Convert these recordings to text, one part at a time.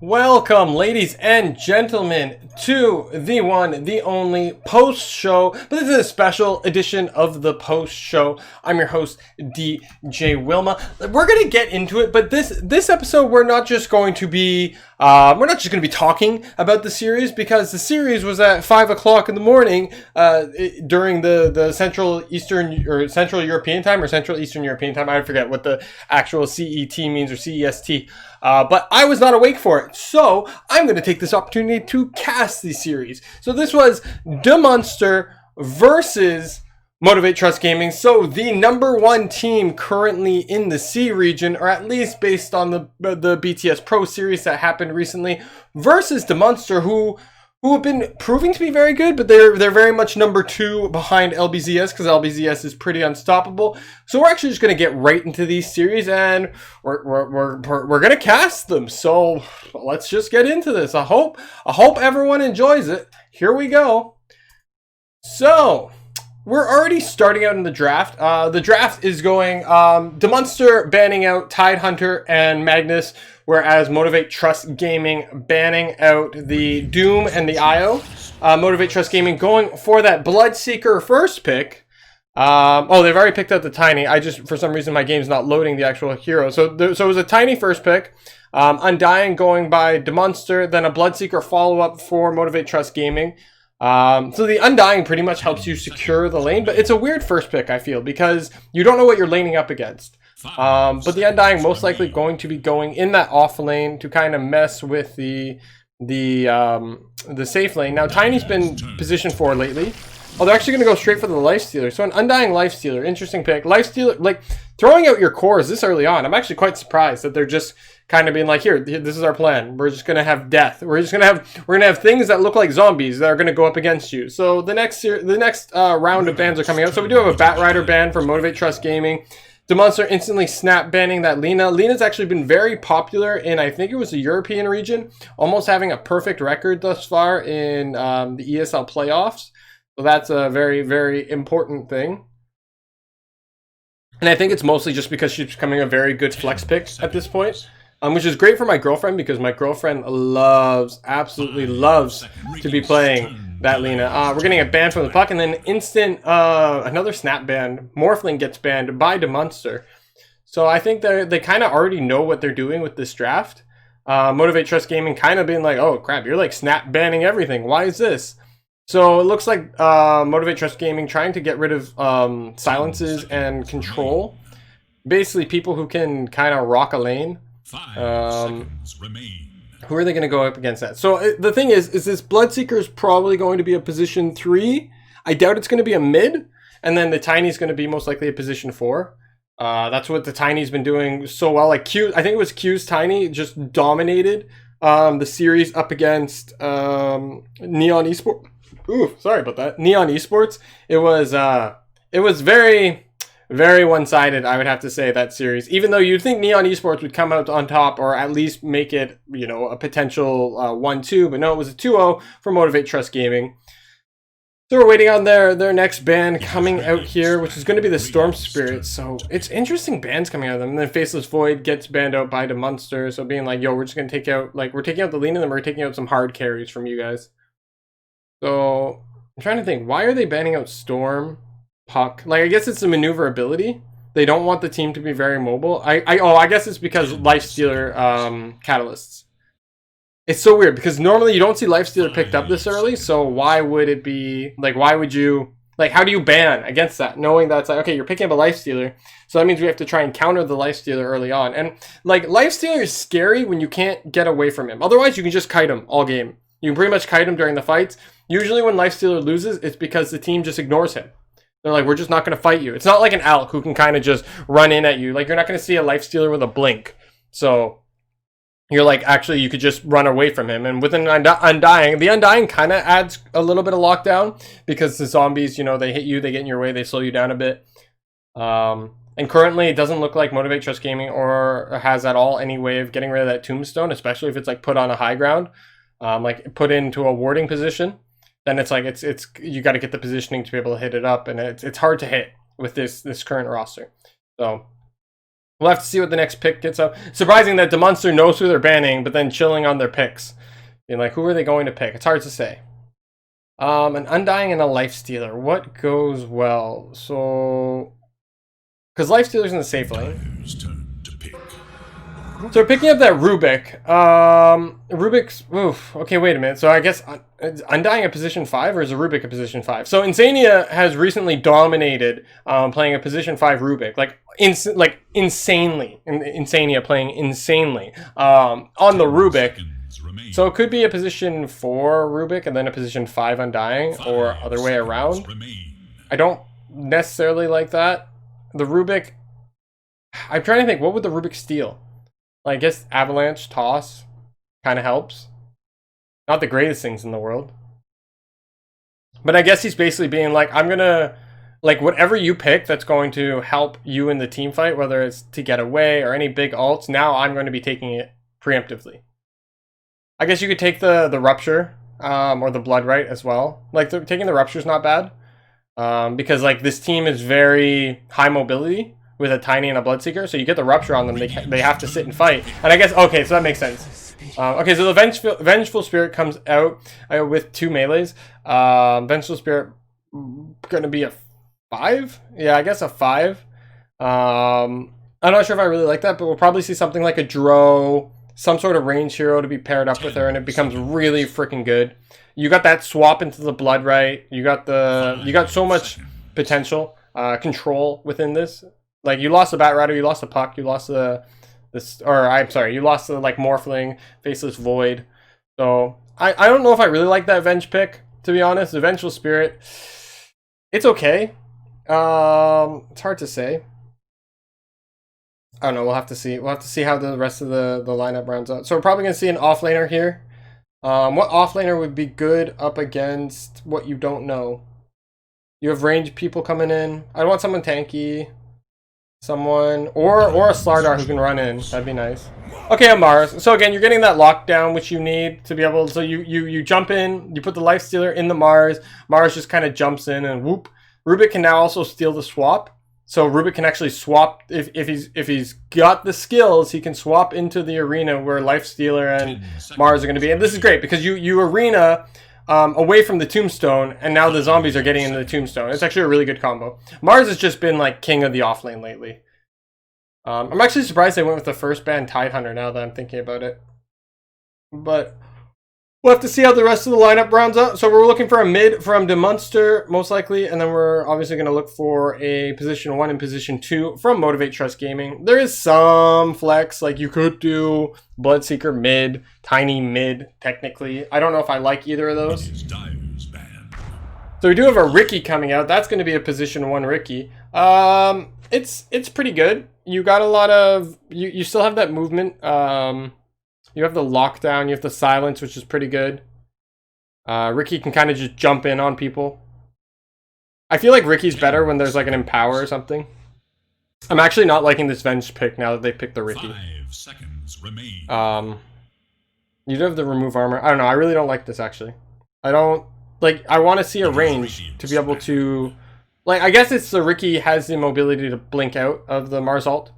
Welcome, ladies and gentlemen, to the one, the only post show. But this is a special edition of the post show. I'm your host, DJ Wilma. We're gonna get into it, but this episode, we're not just going to be talking about the series, because the series was at 5 o'clock in the morning during the Central Eastern or Central European time or Central Eastern European time. I forget what the actual CET means, or CEST. But I was not awake for it, so I'm going to take this opportunity to cast the series. So this was DeMonster versus Motivate.Trust Gaming. So the number one team currently in the C region, or at least based on the BTS Pro series that happened recently, versus DeMonster, who have been proving to be very good, but they're very much number two behind LBZS, because LBZS is pretty unstoppable. So we're actually just going to get right into these series, and we're going to cast them. So let's just get into this. I hope everyone enjoys it. Here we go. So we're already starting out in the draft. The draft is going DeMonster banning out Tidehunter and Magnus, whereas Motivate.Trust Gaming banning out the Doom and the IO. Motivate.Trust Gaming going for that Bloodseeker first pick. Oh, they've already picked out the Tiny. For some reason, my game's not loading the actual hero. So it was a Tiny first pick. Undying going by DeMonster, then a Bloodseeker follow-up for Motivate.Trust Gaming. So the Undying pretty much helps you secure the lane, but it's a weird first pick, I feel, because you don't know what you're laning up against. But the Undying most likely going to be going in that off lane to kind of mess with the safe lane. Now Tiny's been positioned 4 lately. Oh, they're actually going to go straight for the Lifestealer. So an Undying Lifestealer, interesting pick. Lifestealer, like throwing out your cores this early on, I'm actually quite surprised that they're just kind of being like, here, this is our plan. We're just going to have death. We're going to have things that look like zombies that are going to go up against you. So the next round of bans are coming out. So we do have a Batrider ban for Motivate.Trust Gaming. DeMonster instantly snap banning that Lina. Lina's actually been very popular in, I think it was the European region, almost having a perfect record thus far in the ESL playoffs. So that's a very, very important thing. And I think it's mostly just because she's becoming a very good flex pick at this point. Which is great for my girlfriend, because my girlfriend absolutely loves to be playing that Lina. We're getting a ban from the puck, and then instant another snap ban. Morphling gets banned by DeMonster. So I think they kind of already know what they're doing with this draft. Motivate.Trust Gaming kind of being like, oh crap, you're like snap banning everything. Why is this? So it looks like Motivate.Trust Gaming trying to get rid of silences and control. Basically people who can kind of rock a lane. 5 seconds remain. Who are they going to go up against that? So the thing is this Bloodseeker is probably going to be a position 3. I doubt it's going to be a mid. And then the Tiny's going to be most likely a position 4. That's what the Tiny's been doing so well. Like I think it was Q's Tiny just dominated the series up against Neon Esports. Ooh, sorry about that. Neon Esports. It was very, very one-sided, I would have to say, that series. Even though you'd think Neon Esports would come out on top, or at least make it, a potential 1-2, but no, it was a 2-0 for Motivate.Trust Gaming. So we're waiting on their next ban coming out here, which is going to be the Storm Spirit. So it's interesting bans coming out of them. And then Faceless Void gets banned out by DeMonster. So being like, yo, we're just going to take out, we're taking out the Lina, and then we're taking out some hard carries from you guys. So I'm trying to think, why are they banning out Storm? Puck, I guess it's the maneuverability. They don't want the team to be very mobile. I guess it's because Lifestealer catalysts. It's so weird because normally you don't see Lifestealer picked up this early. So why would it be why would you how do you ban against that, knowing that's okay, you're picking up a Lifestealer, so that means we have to try and counter the Lifestealer early on. And Lifestealer is scary when you can't get away from him. Otherwise, you can just kite him all game. You can pretty much kite him during the fights. Usually when Lifestealer loses, it's because the team just ignores him. They're like, we're just not going to fight you. It's not like an Alk who can kind of just run in at you. You're not going to see a Lifestealer with a blink. So you're actually, you could just run away from him. And with an Undying, the Undying kind of adds a little bit of lockdown, because the zombies, they hit you, they get in your way, they slow you down a bit. And currently, it doesn't look like Motivate.Trust Gaming or has at all any way of getting rid of that Tombstone, especially if it's put on a high ground, put into a warding position. Then it's you got to get the positioning to be able to hit it up, and it's hard to hit with this current roster. So We'll have to see what the next pick gets up. Surprising that DeMonster knows who they're banning, but then chilling on their picks. Being like, who are they going to pick? It's hard to say. An Undying and a Lifestealer. What goes well? So, because Lifestealer's in the safe lane. So we're picking up that Rubik. Rubik's... Oof. Okay, wait a minute. So I guess is Undying at position 5 or is a Rubik at position 5? So Insania has recently dominated playing a position 5 Rubik. Like insanely. Insania playing insanely on the Rubik. So it could be a position 4 Rubik and then a position 5 Undying or other way around. I don't necessarily like that. The Rubik... I'm trying to think, what would the Rubik steal? Like, I guess Avalanche, Toss kind of helps. Not the greatest things in the world. But I guess he's basically being like, I'm going to... Like, whatever you pick that's going to help you in the team fight, whether it's to get away or any big ults, now I'm going to be taking it preemptively. I guess you could take the Rupture or the Blood Right as well. Like, taking the Rupture is not bad. Because, like, this team is very high mobility with a Tiny and a Bloodseeker. So you get the Rupture on them, they have to sit and fight. And I guess, okay, so that makes sense. Okay, so the Vengeful Spirit comes out with 2 melees. Vengeful Spirit going to be a 5? Yeah, I guess a 5. I'm not sure if I really like that, but we'll probably see something like a Dro, some sort of range hero to be paired up with her, and it becomes really freaking good. You got that swap into the Blood Right. You got so much potential, control within this. Like, you lost the Bat Rider, you lost the Puck, you lost you lost the, like, Morphling, Faceless Void. So, I don't know if I really like that Venge pick, to be honest. The Vengeful Spirit, it's okay. It's hard to say. I don't know, we'll have to see. We'll have to see how the rest of the lineup rounds out. So we're probably going to see an offlaner here. What offlaner would be good up against what you don't know? You have ranged people coming in. I want someone tanky. Someone, or a Slardar who can run in. That'd be nice. Okay, a Mars. So again, you're getting that lockdown, which you need to be able. So you jump in, you put the Lifestealer in the Mars. Mars just kind of jumps in and whoop. Rubik can now also steal the swap. So Rubik can actually swap if he's got the skills, he can swap into the arena where Lifestealer and Mars are going to be. And this is great because you arena away from the Tombstone, and now the zombies are getting into the Tombstone. It's actually a really good combo. Mars has just been like king of the offlane lately. I'm actually surprised they went with the first ban Tidehunter now that I'm thinking about it. But we'll have to see how the rest of the lineup rounds out. So we're looking for a mid from DeMonster, most likely, and then we're obviously going to look for a position 1 and position 2 from Motivate.Trust Gaming. There is some flex, like you could do Bloodseeker mid, Tiny mid, technically. I don't know if I like either of those. So we do have a Ricky coming out. That's going to be a position 1 Ricky. It's pretty good. You got a lot of... You still have that movement. You have the lockdown, you have the silence, which is pretty good. Ricky can kind of just jump in on people. I feel like Ricky's better when there's like an empower or something. I'm actually not liking this Venge pick now that they picked the Ricky. 5 seconds remain. You do have the remove armor. I don't know, I really don't like this actually. I don't... Like, I want to see a range to be able to... Like, I guess it's the Ricky has the mobility to blink out of the Mars ult.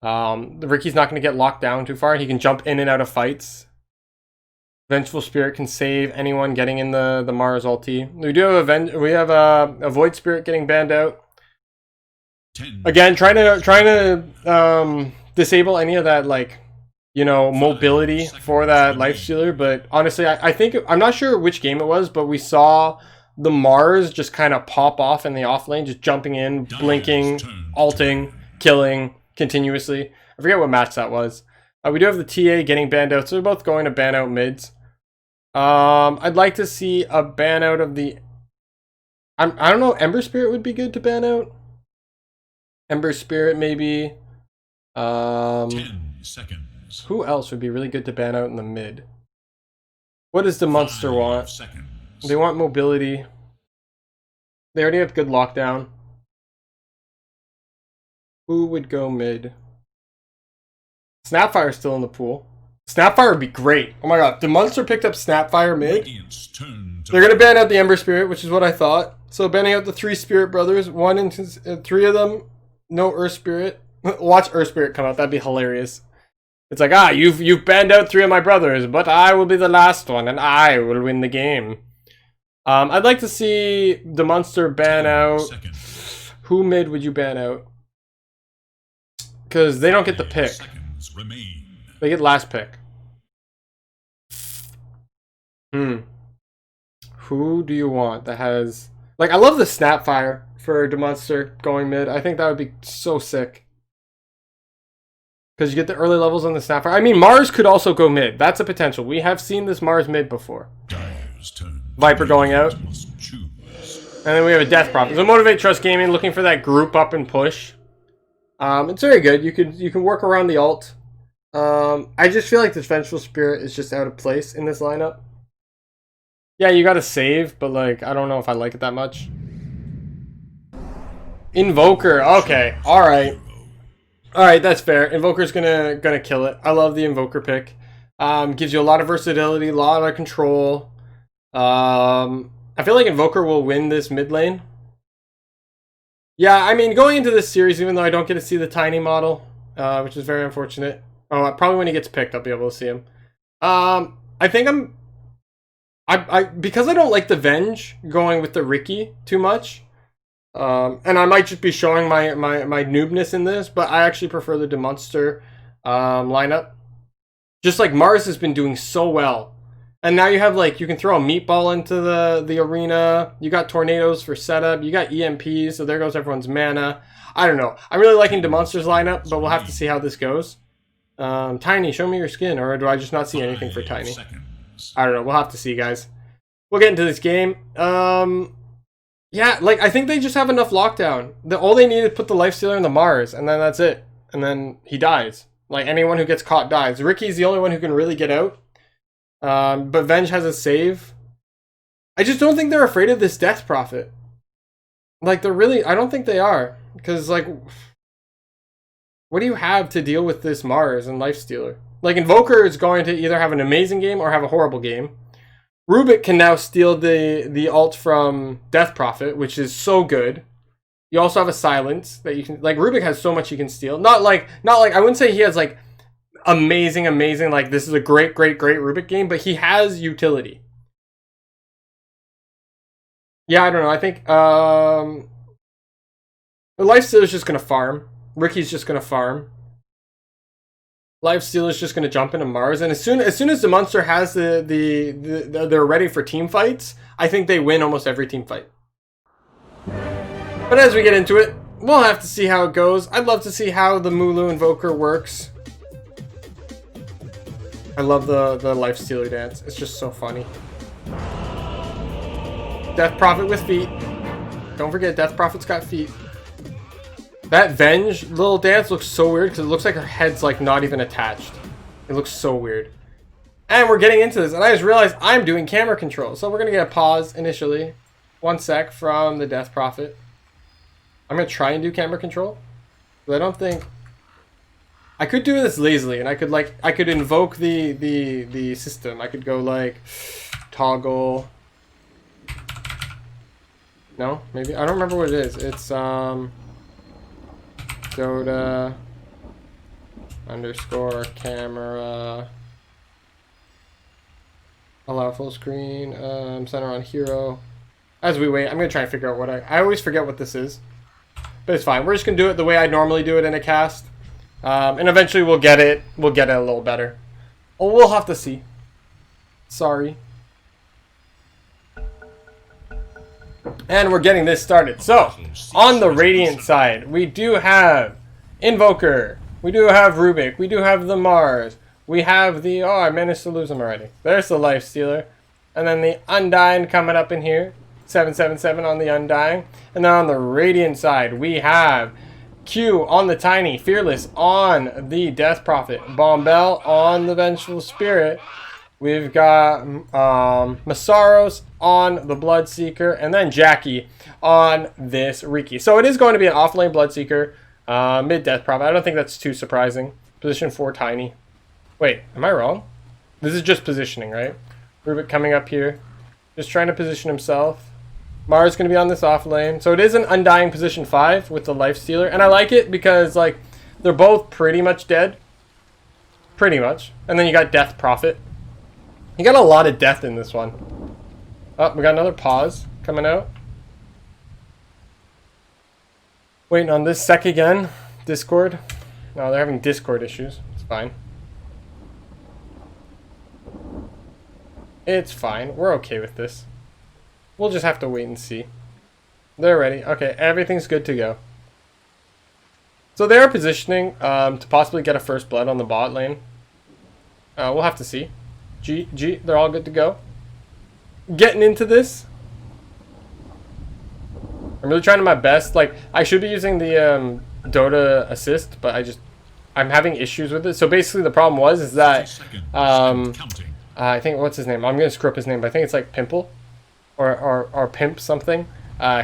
The Ricky's not going to get locked down too far. He can jump in and out of fights. Vengeful Spirit can save anyone getting in the Mars ulti. We do have a Void Spirit getting banned out. Again, trying to disable any of that, like, you know, mobility for that Lifestealer. But honestly, I think I'm not sure which game it was, but we saw the Mars just kind of pop off in the off lane, just jumping in, blinking, ulting, killing continuously. I forget what match that was. We do have the TA getting banned out, so they're both going to ban out mids. I'd like to see a ban out of the... I don't know, Ember Spirit would be good to ban out. Ember Spirit, maybe. 10 seconds. Who else would be really good to ban out in the mid? What does DeMonster want? Seconds. They want mobility. They already have good lockdown. Who would go mid? Snapfire's still in the pool. Snapfire would be great. Oh my god, DeMonster picked up Snapfire mid. They're going to ban out the Ember Spirit, which is what I thought. So banning out the 3 Spirit Brothers. 1 and 3 of them, no Earth Spirit. Watch Earth Spirit come out. That'd be hilarious. It's like, you've banned out 3 of my brothers, but I will be the last one, and I will win the game. I'd like to see DeMonster ban out. Seconds. Who mid would you ban out? Because they don't get the pick. Seconds remain. They get last pick. Who do you want that has... Like, I love the Snapfire for DeMonster going mid. I think that would be so sick. Because you get the early levels on the Snapfire. I mean, Mars could also go mid. That's a potential. We have seen this Mars mid before. Viper going out. And then we have a Death Prophet. So Motivate.Trust Gaming, looking for that group up and push. It's very good. You can work around the ult. I just feel like this Vengeful Spirit is just out of place in this lineup. Yeah, you gotta save, but like, I don't know if I like it that much. Invoker. Okay. Alright. Alright, that's fair. Invoker's gonna kill it. I love the Invoker pick. Gives you a lot of versatility, a lot of control. I feel like Invoker will win this mid lane. Yeah, I mean, going into this series, even though I don't get to see the Tiny model, which is very unfortunate. Oh, probably when he gets picked, I'll be able to see him. I think because I don't like the Venge going with the Riki too much. And I might just be showing my noobness in this, but I actually prefer the DeMonster lineup. Just like Mars has been doing so well. And now you have, like, you can throw a meatball into the arena. You got tornadoes for setup. You got EMPs, so there goes everyone's mana. I don't know. I'm really liking DeMonster's lineup, but we'll have to see how this goes. Tiny, show me your skin, or do I just not see anything for Tiny? I don't know. We'll have to see, guys. We'll get into this game. Yeah, like, I think they just have enough lockdown. All they need is put the Lifestealer in the Mars, and then that's it. And then he dies. Like, anyone who gets caught dies. Ricky's the only one who can really get out. But Venge has a save. I just don't think they're afraid of this Death Prophet. Like, they're really... I don't think they are. Because, like... What do you have to deal with this Mars and Lifestealer? Like, Invoker is going to either have an amazing game or have a horrible game. Rubik can now steal the ult from Death Prophet, which is so good. You also have a silence that you can... Like, Rubik has so much you can steal. Not like... I wouldn't say he has, like... amazing, like, this is a great Rubik game, but he has utility. Yeah, I don't know. I think the Lifestealer is just gonna farm. Ricky's just gonna farm. Lifestealer is just gonna jump into Mars, and as soon as DeMonster has they're ready for team fights, I think they win almost every team fight. But as we get into it, we'll have to see how it goes. I'd love to see how the Mulu Invoker works. I love the Lifestealer dance. It's just so funny. Death Prophet with feet. Don't forget, Death Prophet's got feet. That Venge little dance looks so weird because it looks like her head's like not even attached. It looks so weird. And we're getting into this, and I just realized I'm doing camera control. So we're gonna get a pause initially. 1 sec from the Death Prophet. I'm gonna try and do camera control. But I don't think... I could do this lazily, and I could invoke the system. I could go like toggle. No, maybe I don't remember what it is. It's Dota underscore camera. Allow full screen. Center on hero. As we wait, I'm gonna try and figure out what I always forget what this is, but it's fine. We're just gonna do it the way I normally do it in a cast. And eventually we'll get it a little better. Oh, we'll have to see. Sorry. And we're getting this started. So, on the Radiant side, we do have Invoker. We do have Rubik. We do have the Mars. We have the... Oh, I managed to lose him already. There's the Lifestealer. And then the Undying coming up in here. 777 on the Undying. And then on the Radiant side, we have... Q on the Tiny, Fearless on the Death Prophet, Bombell on the Vengeful Spirit. We've got Masaros on the Bloodseeker, and then Jackie on this Riki. So it is going to be an off-lane Bloodseeker, mid Death Prophet. I don't think that's too surprising. Position 4 Tiny. Wait, am I wrong? This is just positioning, right? Rubik coming up here, just trying to position himself. Mars going to be on this off lane. So it is an Undying position 5 with the Lifestealer. And I like it because, like, They're both pretty much dead. Pretty much. And then you got Death Prophet. You got a lot of death in this one. Oh, we got another pause coming out. Waiting on this sec again. Discord. No, they're having Discord issues. It's fine. It's fine. We're okay with this. We'll just have to wait and see. They're ready. Okay, everything's good to go. So they are positioning to possibly get a first blood on the bot lane. We'll have to see. They're all good to go. Getting into this. I'm really trying my best. Like, I should be using the Dota assist, but I'm having issues with it. So basically the problem is that I think, what's his name? I'm going to screw up his name, but I think it's like Pimple or Pimp something.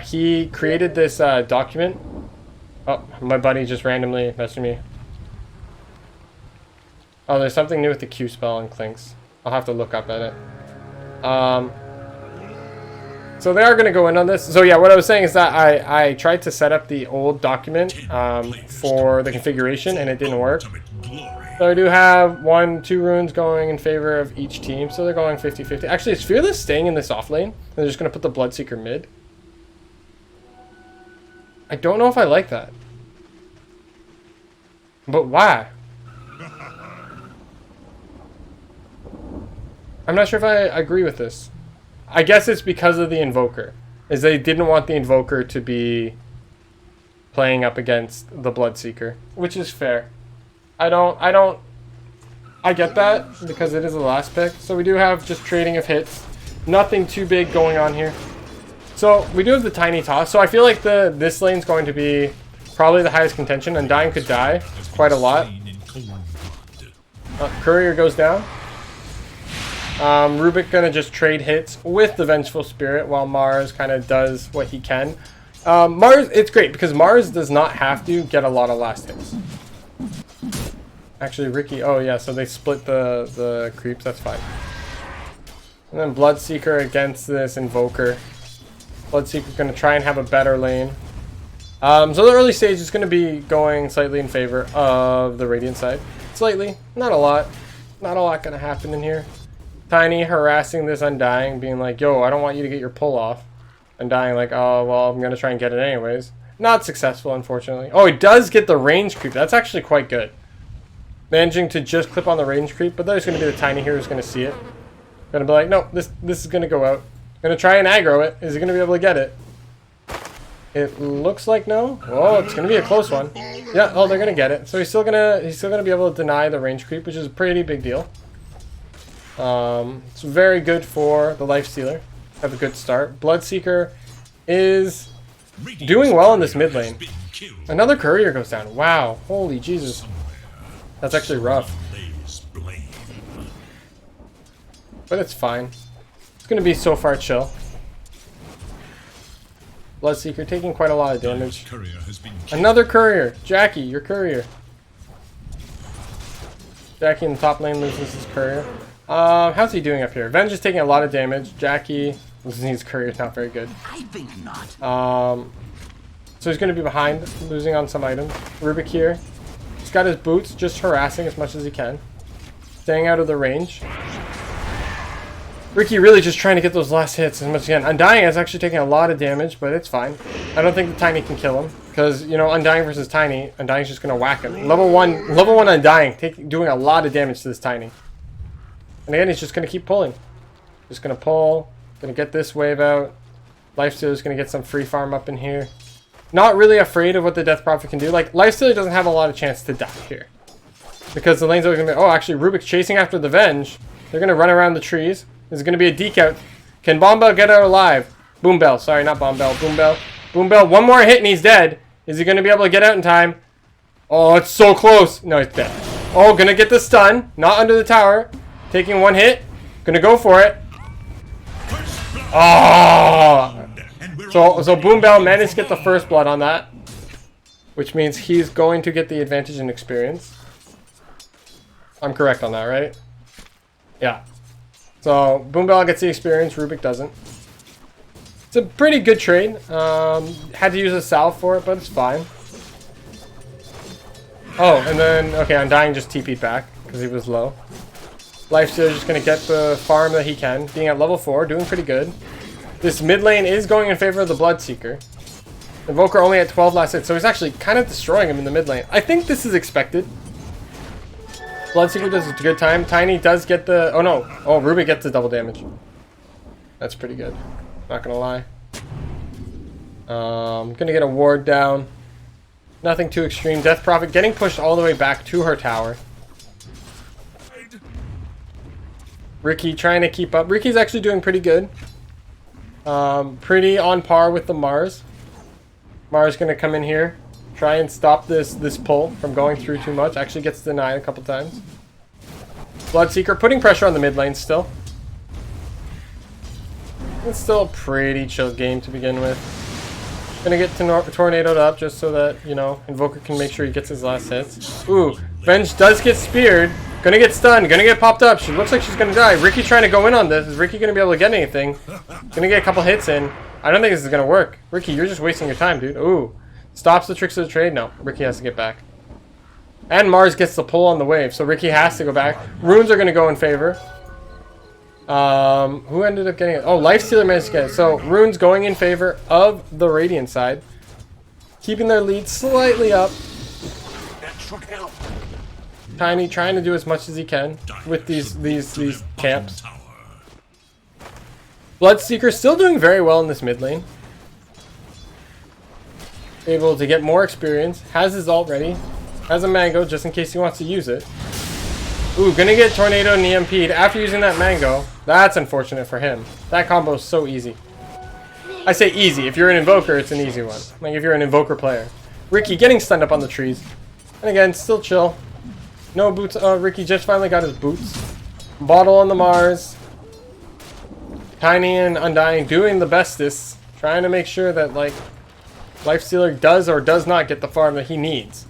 He created this document. Oh, my buddy just randomly messaged me. Oh, there's something new with the Q spell and Clinks. I'll have to look up at it. So they are going to go in on this. So yeah, what I was saying is that I tried to set up the old document for the configuration, and it didn't work. So I do have 1-2 runes going in favor of each team. So they're going 50-50. Actually, is Fearless staying in this off lane? They're just going to put the Bloodseeker mid. I don't know if I like that. But why? I'm not sure if I agree with this. I guess it's because of the Invoker. Is they didn't want the Invoker to be playing up against the Bloodseeker. Which is fair. I get that because it is the last pick. So we do have just trading of hits. Nothing too big going on here. So we do have the tiny toss. So I feel like this lane's going to be probably the highest contention. Undying could die quite a lot. Courier goes down. Rubik gonna just trade hits with the Vengeful Spirit while Mars kind of does what he can. Mars, it's great because Mars does not have to get a lot of last hits. Actually, Ricky, oh yeah, so they split the creeps, that's fine. And then Bloodseeker against this Invoker. Bloodseeker's going to try and have a better lane. So the early stage is going to be going slightly in favor of the Radiant side. Slightly. Not a lot. Not a lot going to happen in here. Tiny harassing this Undying, being like, yo, I don't want you to get your pull off. Undying like, oh, well, I'm going to try and get it anyways. Not successful, unfortunately. Oh, he does get the range creep. That's actually quite good. Managing to just clip on the range creep, but there's going to be the Tiny here who's going to see it. Going to be like, no, this is going to go out. Gonna try and aggro it. Is he gonna be able to get it? It looks like no. Oh, it's gonna be a close one. Yeah. Oh, they're gonna get it. So he's still gonna be able to deny the range creep, which is a pretty big deal. It's very good for the Lifestealer. Have a good start. Bloodseeker is doing well in this mid lane. Another courier goes down. Wow. Holy Jesus. That's actually rough. But it's fine. It's going to be so far chill. Bloodseeker taking quite a lot of damage. Another courier. Jackie, your courier. Jackie in the top lane loses his courier. How's he doing up here? Venge is taking a lot of damage. Jackie losing his courier is not very good. I think not. So he's going to be behind, losing on some items. Rubik here. He's got his boots, just harassing as much as he can. Staying out of the range. Ricky really just trying to get those last hits as much as he can. Undying is actually taking a lot of damage, but it's fine. I don't think the Tiny can kill him. Because, you know, Undying versus Tiny, Undying's just going to whack him. Level 1 Undying, doing a lot of damage to this Tiny. And again, he's just going to keep pulling. Just going to pull. Going to get this wave out. Lifestealer's going to get some free farm up in here. Not really afraid of what the Death Prophet can do. Like, Lifestealer doesn't have a lot of chance to die here. Because the lane's always going to be... Oh, actually, Rubik's chasing after the Venge. They're going to run around the trees. There's going to be a deke out. Can Bombell get out alive? Boombell. Sorry, not Bombell. Boombell. Boombell. One more hit and he's dead. Is he going to be able to get out in time? Oh, it's so close. No, he's dead. Oh, going to get the stun. Not under the tower. Taking one hit. Going to go for it. Oh. So Boombell managed to get the first blood on that. Which means he's going to get the advantage in experience. I'm correct on that, right? Yeah. So, Boombell gets the experience, Rubik doesn't. It's a pretty good trade. Had to use a salve for it, but it's fine. Oh, and then, okay, Undying just TP'd back because he was low. Lifestealer's just going to get the farm that he can. Being at level 4, doing pretty good. This mid lane is going in favor of the Bloodseeker. Invoker only at 12 last hit, so he's actually kind of destroying him in the mid lane. I think this is expected. Bloodseeker does a good time. Tiny does get the... Oh, no. Oh, Ruby gets the double damage. That's pretty good. Not going to lie. Going to get a ward down. Nothing too extreme. Death Prophet getting pushed all the way back to her tower. Ricky trying to keep up. Ricky's actually doing pretty good. Pretty on par with the Mars. Mars going to come in here. Try and stop this pull from going through too much. Actually gets denied a couple times. Bloodseeker putting pressure on the mid lane still. It's still a pretty chill game to begin with. Gonna get tornadoed up just so that, you know, Invoker can make sure he gets his last hits. Ooh, Venge does get speared. Gonna get stunned. Gonna get popped up. She looks like she's gonna die. Ricky trying to go in on this. Is Ricky gonna be able to get anything? Gonna get a couple hits in. I don't think this is gonna work. Ricky, you're just wasting your time, dude. Ooh. Stops the tricks of the trade. No, Ricky has to get back. And Mars gets the pull on the wave, so Ricky has to go back. Runes are gonna go in favor. Who ended up getting it? Oh, Lifestealer managed to get it. So, Runes going in favor of the Radiant side. Keeping their lead slightly up. Tiny trying to do as much as he can with these camps. Bloodseeker still doing very well in this mid lane. Able to get more experience. Has his ult ready. Has a mango just in case he wants to use it. Ooh, gonna get tornado and EMP'd after using that mango. That's unfortunate for him. That combo is so easy. I say easy. If you're an invoker, it's an easy one. Like if you're an invoker player. Ricky getting stunned up on the trees. And again, still chill. No boots. Ricky just finally got his boots. Bottle on the Mars. Tiny and Undying doing the bestest. Trying to make sure that, like, Lifestealer does or does not get the farm that he needs.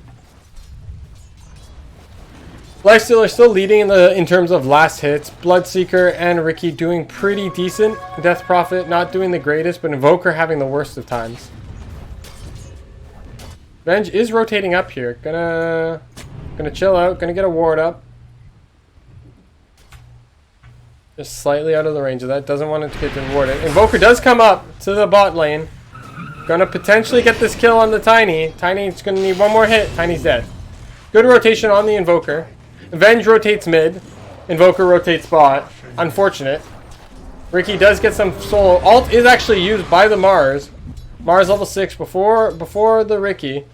Lifestealer still leading in terms of last hits. Bloodseeker and Ricky doing pretty decent. Death Prophet not doing the greatest, but Invoker having the worst of times. Venge is rotating up here. Gonna chill out. Gonna get a ward up. Just slightly out of the range of that. Doesn't want it to get rewarded. Invoker does come up to the bot lane. Gonna potentially get this kill on the Tiny. Tiny's gonna need one more hit. Tiny's dead. Good rotation on the Invoker. Venge rotates mid. Invoker rotates bot. Unfortunate. Ricky does get some soul. Ult is actually used by the Mars. Mars level 6 before the Ricky.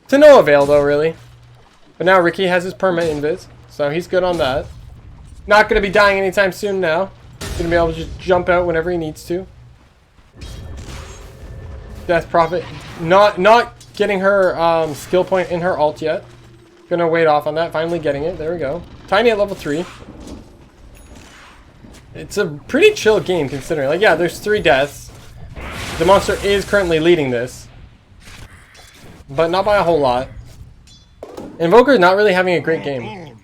To no avail though, really. But now Ricky has his perma invis, so he's good on that. Not going to be dying anytime soon now. Going to be able to just jump out whenever he needs to. Death Prophet not getting her skill point in her ult yet. Gonna wait off on that. Finally getting it. There we go. Tiny at level 3. It's a pretty chill game considering. Like, yeah, there's 3 deaths. DeMonster is currently leading this. But not by a whole lot. Invoker's not really having a great game.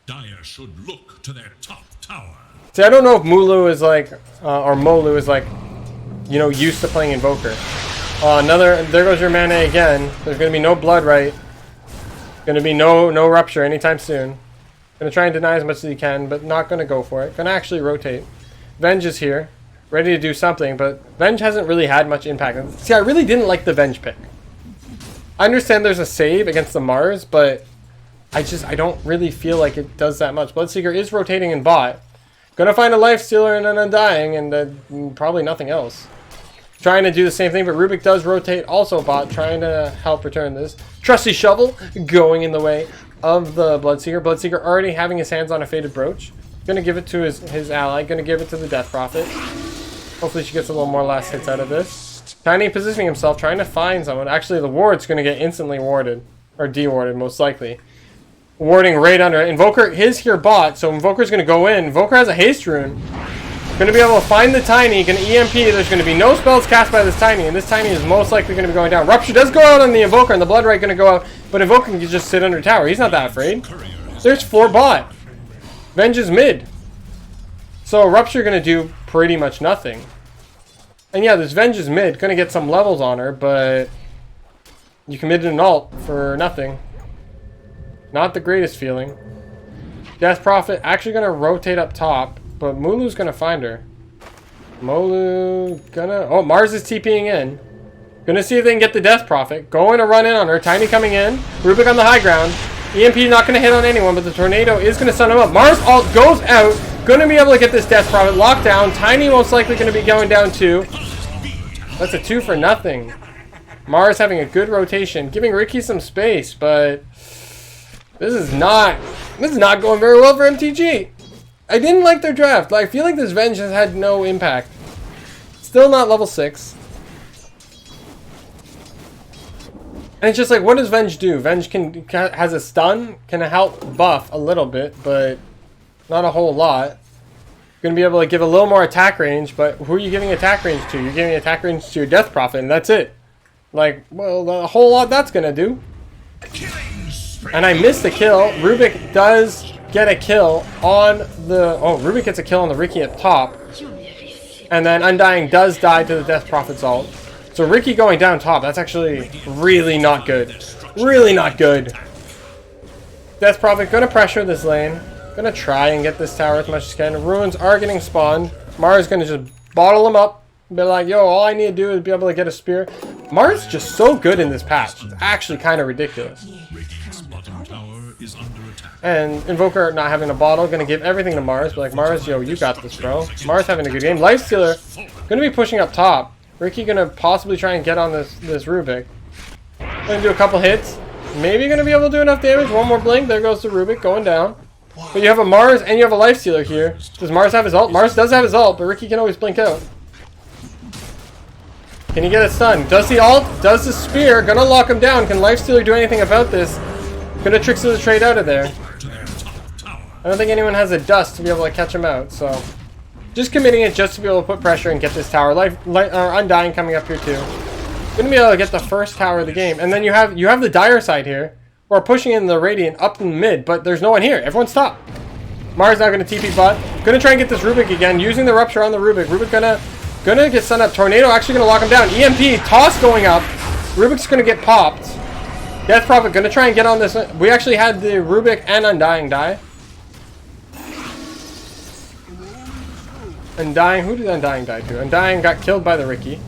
Dire should look to their top tower. See, I don't know if Mulu is like, or Molu is like, you know, used to playing Invoker. There goes your mana again. There's gonna be no blood right. Gonna be no rupture anytime soon. Gonna try and deny as much as he can, but not gonna go for it. Gonna actually rotate. Venge is here, ready to do something, but Venge hasn't really had much impact. See, I really didn't like the Venge pick. I understand there's a save against the Mars, but I don't really feel like it does that much. Bloodseeker is rotating in bot. Gonna find a Lifestealer and an Undying, and probably nothing else. Trying to do the same thing, but Rubik does rotate also bot, trying to help return this. Trusty Shovel going in the way of the Bloodseeker. Bloodseeker already having his hands on a Faded Brooch. Gonna give it to his ally. Gonna give it to the Death Prophet. Hopefully she gets a little more last hits out of this. Tiny positioning himself, trying to find someone. Actually, the ward's gonna get instantly warded. Or de-warded, most likely. Warding right under it. Invoker is here bot, so Invoker's gonna go in. Invoker has a haste rune. Gonna be able to find the Tiny, gonna EMP. There's gonna be no spells cast by this Tiny, and this Tiny is most likely gonna be going down. Rupture does go out on the Invoker, and the Blood Right gonna go out, but Invoker can just sit under tower. He's not that afraid. There's 4 bot. Venge is mid. So Rupture gonna do pretty much nothing. And yeah, this Venge is mid, gonna get some levels on her, but you committed an ult for nothing. Not the greatest feeling. Death Prophet actually going to rotate up top, but Mulu's going to find her. Molu gonna... Oh, Mars is TPing in. Gonna see if they can get the Death Prophet. Going to run in on her. Tiny coming in. Rubik on the high ground. EMP not going to hit on anyone, but the tornado is going to stun him up. Mars ult goes out. Going to be able to get this Death Prophet locked down. Tiny most likely going to be going down too. That's a 2 for nothing. Mars having a good rotation. Giving Ricky some space, but... This is not going very well for MTG. I didn't like their draft. I feel like this Venge has had no impact. Still not level 6. And it's just like, what does Venge do? Venge has a stun, can help buff a little bit, but not a whole lot. Going to be able to give a little more attack range, but who are you giving attack range to? You're giving attack range to your Death Prophet, and that's it. Like, well, a whole lot that's going to do. And I missed the kill. Rubik does get a kill on the... Oh, Rubik gets a kill on the Ricky at top. And then Undying does die to the Death Prophet's ult. So Ricky going down top, that's actually really not good. Really not good. Death Prophet going to pressure this lane. Going to try and get this tower as much as can. Ruins are getting spawned. Mars going to just bottle them up. Be like, yo, all I need to do is be able to get a spear. Mars just so good in this patch. It's actually kind of ridiculous. And Invoker not having a bottle, gonna give everything to Mars. Be like, Mars, yo, you got this, bro. Mars having a good game. Lifestealer gonna be pushing up top. Ricky gonna possibly try and get on this Rubik. Gonna do a couple hits. Maybe gonna be able to do enough damage. One more blink. There goes the Rubik going down. But you have a Mars and you have a Lifestealer here. Does Mars have his ult? Mars does have his ult, but Ricky can always blink out. Can he get a stun? Does the ult? Does the spear? Gonna lock him down. Can Lifestealer do anything about this? Gonna Trickster the trade out of there. I don't think anyone has a dust to be able to catch him out, so... Just committing it just to be able to put pressure and get this tower. Undying coming up here too. Gonna be able to get the first tower of the game. And then you have the dire side here. We're pushing in the Radiant up in mid, but there's no one here. Everyone's top. Mars now gonna TP bot. Gonna try and get this Rubik again, using the Rupture on the Rubik. Rubik gonna get sent up. Tornado actually gonna lock him down. EMP, toss going up. Rubik's gonna get popped. Death Prophet gonna try and get on this. We actually had the Rubik and Undying die. Undying, who did Undying die to? Undying got killed by the Ricky.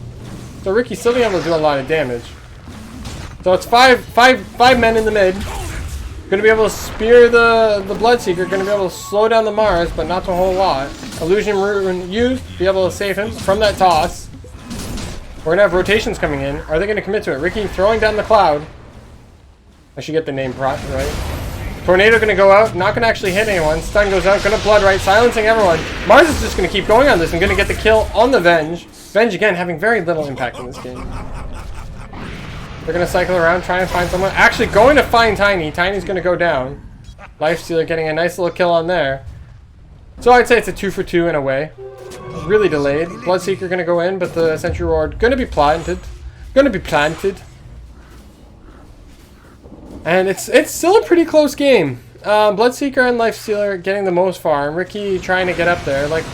So Ricky's still being able to do a lot of damage. So it's five men in the mid. Gonna be able to spear the Bloodseeker. Gonna be able to slow down the Mars, but not a whole lot. Illusion Rune used, be able to save him from that toss. We're gonna have rotations coming in. Are they gonna commit to it? Ricky throwing down the cloud. I should get the name right. Tornado gonna go out, not gonna actually hit anyone. Stun goes out, gonna blood right, silencing everyone. Mars is just gonna keep going on this and gonna get the kill on the Venge. Venge again having very little impact in this game. They're gonna cycle around, try and find someone. Actually going to find Tiny. Tiny's gonna go down. Lifestealer getting a nice little kill on there. So I'd say it's a 2 for 2 in a way. Really delayed. Bloodseeker gonna go in, but the Sentry Ward gonna be planted. And it's still a pretty close game. Bloodseeker and Lifestealer getting the most farm. Ricky trying to get up there. Like,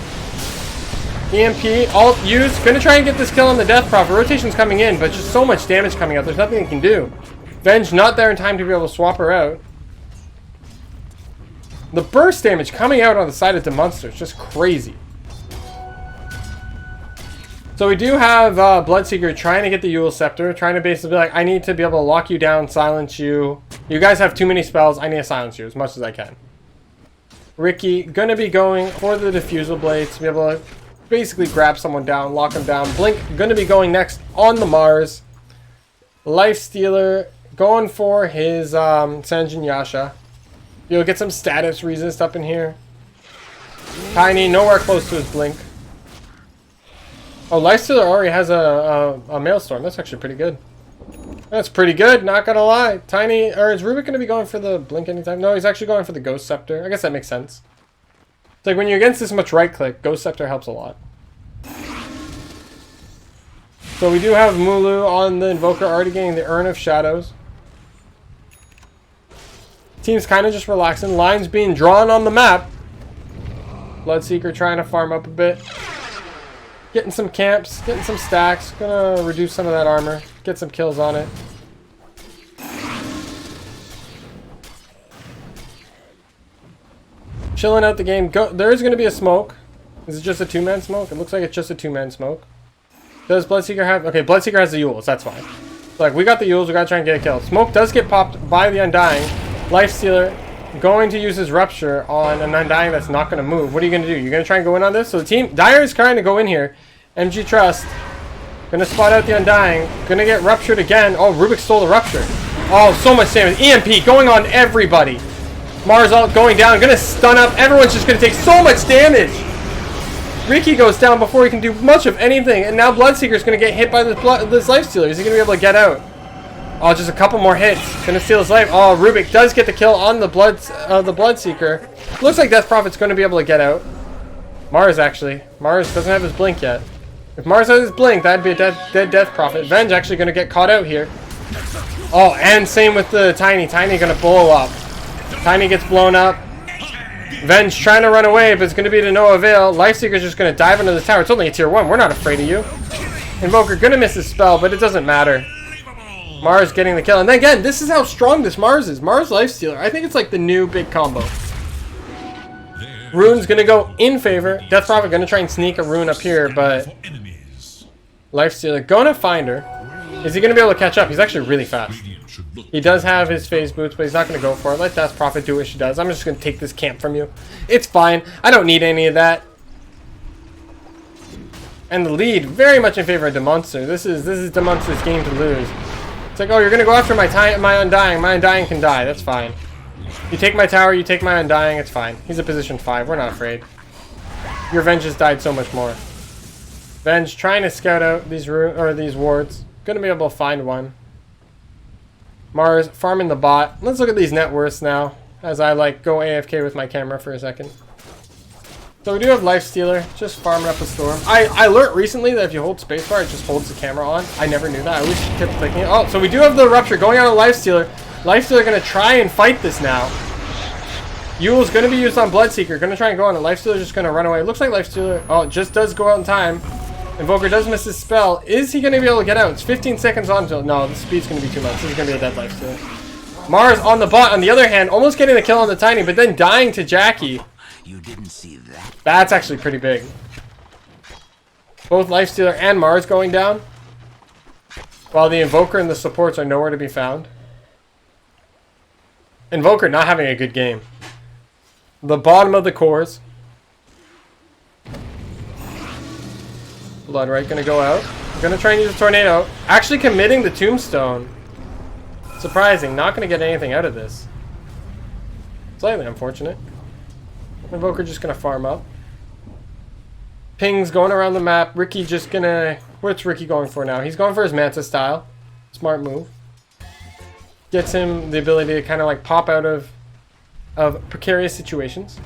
EMP, ult used. Gonna try and get this kill on the Death Prophet. Rotation's coming in, but just so much damage coming out. There's nothing he can do. Venge not there in time to be able to swap her out. The burst damage coming out on the side of DeMonster is just crazy. So we do have Bloodseeker trying to get the Yule Scepter, trying to basically be like, I need to be able to lock you down, silence you. You guys have too many spells, I need to silence you as much as I can. Ricky gonna be going for the Diffusal Blades to be able to basically grab someone down, lock them down. Blink gonna be going next on the Mars. Lifestealer going for his Sanjin Yasha. You'll get some status resist up in here. Tiny nowhere close to his Blink. Oh, Lifestealer already has a Maelstrom. That's actually pretty good. That's pretty good, not gonna lie. Tiny, or is Rubik gonna be going for the Blink anytime? No, he's actually going for the Ghost Scepter. I guess that makes sense. It's like when you're against this much right click, Ghost Scepter helps a lot. So we do have Mulu on the Invoker already getting the Urn of Shadows. Team's kind of just relaxing. Lines being drawn on the map. Bloodseeker trying to farm up a bit. Getting some camps, getting some stacks. Gonna reduce some of that armor. Get some kills on it. chilling out the game. There is going to be a smoke. Is it just a two-man smoke? It looks like it's just a two-man smoke. Does Bloodseeker have... Okay, Bloodseeker has the Yules. That's fine. So, like, we got the Yules. We got to try and get a kill. Smoke does get popped by the Undying. Lifestealer going to use his Rupture on an Undying that's not going to move. What are you going to do? You're going to try and go in on this? So the team... Dire is trying to go in here. MG.Trust. Going to spot out the Undying. Going to get Ruptured again. Oh, Rubik stole the Rupture. Oh, so much damage. EMP going on everybody. Mars ult going down. Going to stun up. Everyone's just going to take so much damage. Ricky goes down before he can do much of anything, and now Bloodseeker's going to get hit by this Lifestealer. Is he going to be able to get out? Oh, just a couple more hits. Going to steal his life. Oh, Rubik does get the kill on the Bloodseeker. Looks like Death Prophet's going to be able to get out. Mars, actually. Mars doesn't have his blink yet. If Mars has his blink, that'd be a dead Death Prophet. Venge actually going to get caught out here. Oh, and same with the Tiny. Tiny going to blow up. Tiny gets blown up. Venge trying to run away, but it's going to be to no avail. Lifesteaker's just going to dive into the tower. It's only a tier 1. We're not afraid of you. Invoker going to miss his spell, but it doesn't matter. Mars getting the kill. And then again, this is how strong this Mars is. Mars Lifestealer. I think it's like the new big combo. Rune's going to go in favor. Death Prophet going to try and sneak a rune up here, but Lifestealer going to find her. Is he going to be able to catch up? He's actually really fast. He does have his phase boots, but he's not going to go for it. Let Death Prophet do what she does. I'm just going to take this camp from you. It's fine. I don't need any of that. And the lead very much in favor of DeMonster. This is DeMonster's game to lose. It's like, oh, you're going to go after my Undying. My Undying can die. That's fine. You take my tower, you take my Undying. It's fine. He's a position 5. We're not afraid. Your Venge has died so much more. Venge trying to scout out these wards. Going to be able to find one. Mars farming the bot. Let's look at these net worths now, as I like go AFK with my camera for a second. So we do have Lifestealer, just farming up a storm. I learned recently that if you hold spacebar, it just holds the camera on. I never knew that. I always kept clicking it. Oh, so we do have the Rupture going on a Lifestealer. Lifestealer going to try and fight this now. Yule's going to be used on Bloodseeker. Going to try and go on it. Lifestealer just going to run away. It looks like Lifestealer, oh, it just does go out in time. Invoker does miss his spell. Is he going to be able to get out? It's 15 seconds on until... No, the speed's going to be too much. This is going to be a dead Lifestealer. Mars on the bot, on the other hand, almost getting the kill on the Tiny, but then dying to Jackie. You didn't see that. That's actually pretty big. Both Lifestealer and Mars going down, while the Invoker and the supports are nowhere to be found. Invoker not having a good game. The bottom of the cores. Bloodright gonna go out. Gonna try and use a tornado. Actually committing the tombstone. Surprising. Not gonna get anything out of this. Slightly unfortunate. Invoker just gonna farm up. Pings going around the map. Ricky just gonna... What's Ricky going for now? He's going for his Manta style. Smart move. Gets him the ability to kind of like pop out of precarious situations.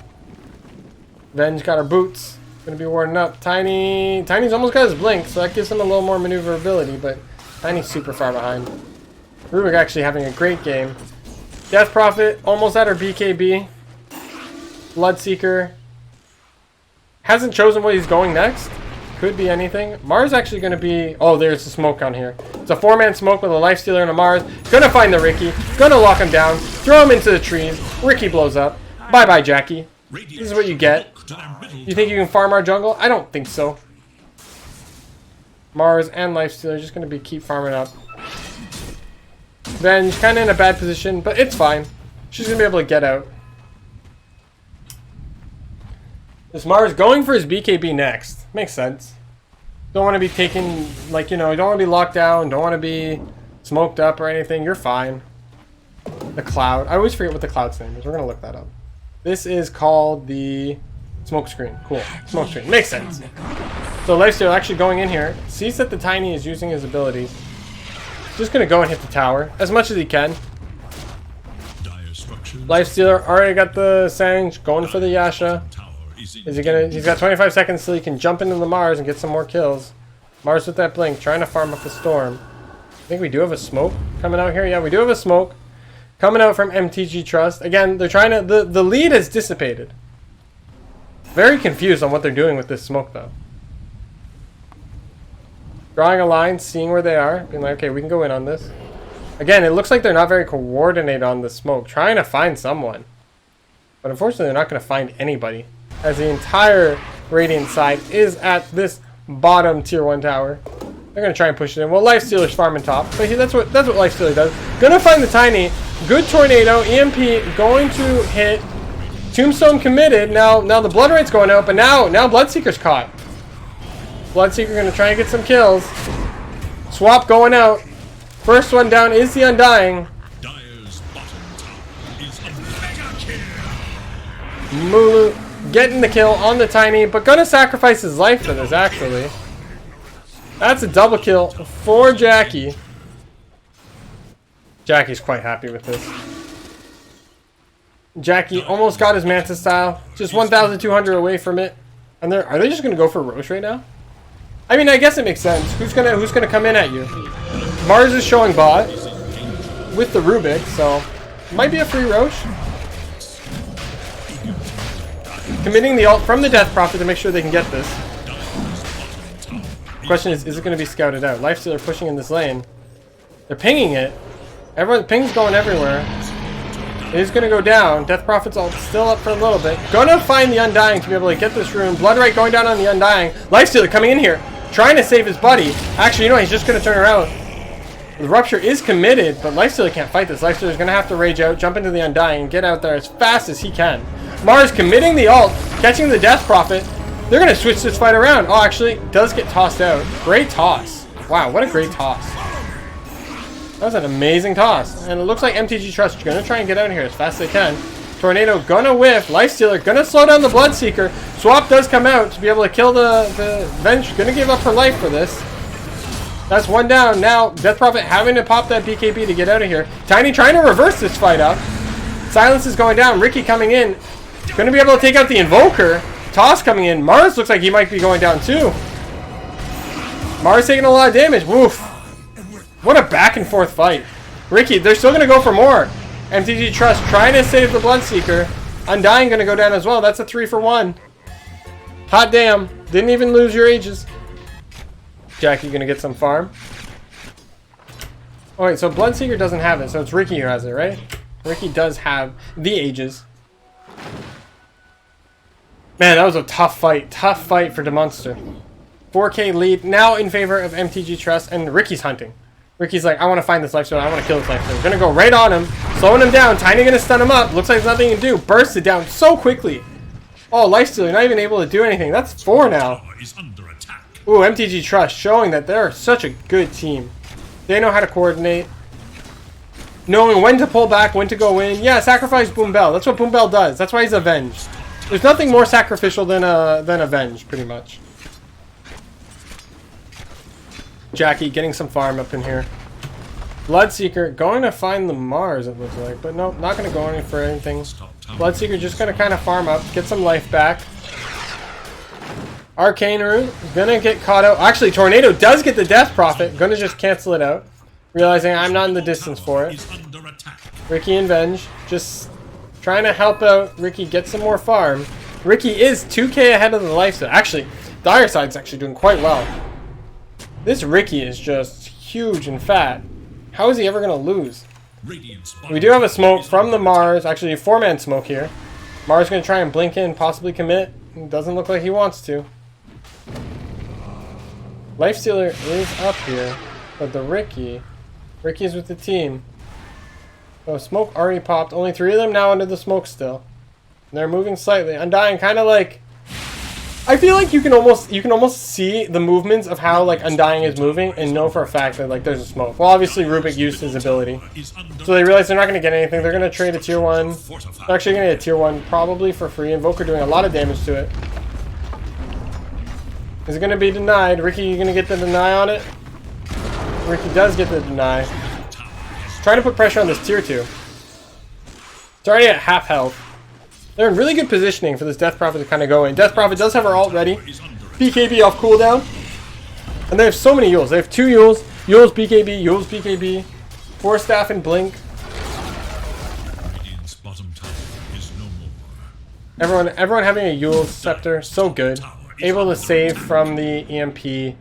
Venge got her boots. Gonna be warding up. Tiny's almost got his blink, so that gives him a little more maneuverability, but Tiny's super far behind. Rubik actually having a great game. Death Prophet almost at her BKB. Bloodseeker hasn't chosen what he's going next. Could be anything. Mars actually going to be... Oh, there's the smoke on here. It's a 4-man smoke with a Lifestealer and a Mars. Gonna find the Ricky. Gonna lock him down. Throw him into the trees. Ricky blows up. Bye-bye, Jackie. This is what you get. You think you can farm our jungle? I don't think so. Mars and Lifestealer just going to be keep farming up. Venge kind of in a bad position, but it's fine. She's going to be able to get out. This Mars going for his BKB next. Makes sense. Don't want to be taken, like, you know, you don't want to be locked down. Don't want to be smoked up or anything. You're fine. The Cloud. I always forget what the Cloud's name is. We're going to look that up. This is called the smoke screen. Cool. Smoke screen. Makes sense. So Lifestealer actually going in here. Sees that the Tiny is using his abilities. Just going to go and hit the tower as much as he can. Lifestealer already got the Sange. Going for the Yasha. Is he gonna... He's got 25 seconds so he can jump into the Mars and get some more kills. Mars with that blink. Trying to farm up the storm. I think we do have a smoke coming out here. Yeah, we do have a smoke. Coming out from MTG.Trust. Again, they're trying to... The lead has dissipated. Very confused on what they're doing with this smoke, though. Drawing a line, seeing where they are. Being like, okay, we can go in on this. Again, it looks like they're not very coordinated on the smoke. Trying to find someone. But unfortunately, they're not going to find anybody, as the entire Radiant side is at this bottom tier 1 tower. They're going to try and push it in. Well, Lifestealer's farming top, but that's what Lifestealer does. Gonna find the Tiny. Good tornado. EMP going to hit. Tombstone committed. Now the Blood Rate's going out, but now Bloodseeker's caught. Bloodseeker going to try and get some kills. Swap going out. First one down is the Undying. Dire's bottom tower is under mega kill. Mulu getting the kill on the Tiny, but gonna sacrifice his life for this, actually. That's a double kill for Jackie. Jackie's quite happy with this. Jackie almost got his Manta style. Just 1,200 away from it. And are they just gonna go for Roche right now? I mean, I guess it makes sense. Who's gonna come in at you? Mars is showing bot with the Rubik, so might be a free Roche. Committing the ult from the Death Prophet to make sure they can get this. Question is it going to be scouted out? Lifestealer pushing in this lane. They're pinging it. Ping's going everywhere. It is going to go down. Death Prophet's ult still up for a little bit. Gonna find the Undying to be able to get this rune. Blood Rite going down on the Undying. Lifestealer coming in here, trying to save his buddy. Actually, you know what? He's just going to turn around. The Rupture is committed, but Lifestealer can't fight this. Lifestealer's going to have to rage out, jump into the Undying, and get out there as fast as he can. Mars committing the ult, catching the Death Prophet. They're going to switch this fight around. Oh, actually, does get tossed out. Great toss. Wow, what a great toss. That was an amazing toss. And it looks like MTG.Trust is going to try and get out of here as fast as they can. Tornado gonna whiff. Lifestealer gonna slow down the Bloodseeker. Swap does come out to be able to kill the Venge. Gonna give up her life for this. That's one down. Now, Death Prophet having to pop that BKB to get out of here. Tiny trying to reverse this fight up. Silence is going down. Ricky coming in. Gonna be able to take out the Invoker. Toss coming in. Mars looks like he might be going down too. Mars taking a lot of damage. Woof. What a back and forth fight. Ricky, they're still going to go for more. MTG.Trust trying to save the Bloodseeker. Undying going to go down as well. That's a 3 for 1. Hot damn. Didn't even lose your ages. Jackie going to get some farm. Oh wait, so Bloodseeker doesn't have it. So it's Ricky who has it, right? Ricky does have the ages. Man, that was a tough fight. Tough fight for DeMonster. 4K lead now in favor of MTG.Trust, and Ricky's hunting. Ricky's like, I want to find this Lifestealer. I want to kill this Lifestealer. Gonna go right on him, slowing him down. Tiny gonna stun him up. Looks like there's nothing he can do. Bursts it down so quickly. Oh, Lifestealer not even able to do anything. That's 4 now. Ooh, MTG.Trust showing that they're such a good team. They know how to coordinate. Knowing when to pull back, when to go in. Yeah, sacrifice Boom Bell. That's what Boom Bell does. That's why he's avenged. There's nothing more sacrificial than avenge, pretty much. Jackie getting some farm up in here. Bloodseeker going to find the Mars, it looks like. But no, not going to go in for anything. Bloodseeker just going to kind of farm up, get some life back. Arcane Rune going to get caught out. Actually, Tornado does get the Death Prophet. Going to just cancel it out. Realizing I'm not in the distance for it. Ricky and Venge just trying to help out Ricky get some more farm. Ricky is 2k ahead of the Lifestealer. Actually, Dire side's actually doing quite well. This Ricky is just huge and fat. How is he ever going to lose? We do have a smoke from the Mars. Actually, a 4-man smoke here. Mars going to try and blink in, possibly commit. Doesn't look like he wants to. Lifestealer is up here. But the Ricky's with the team. Oh, smoke already popped. Only 3 of them now under the smoke still. And they're moving slightly. Undying kind of like... I feel like you can almost see the movements of how like Undying is moving and know for a fact that like there's a smoke. Well, obviously Rubik used his ability. So they realize they're not going to get anything. They're going to trade a tier 1. They're actually going to get a tier 1 probably for free. Invoker doing a lot of damage to it. Is it going to be denied? Ricky, you going to get the deny on it? Ricky does get the deny. Trying to put pressure on this tier 2. It's already at half health. They're in really good positioning for this Death Prophet to kind of go in. Death Prophet does have her ult ready. BKB off cooldown. And they have so many Yules. They have 2 Yules. Yules BKB, Yules BKB. 4 staff and blink. Everyone having a Yules scepter. So good. Able to save from the EMP. You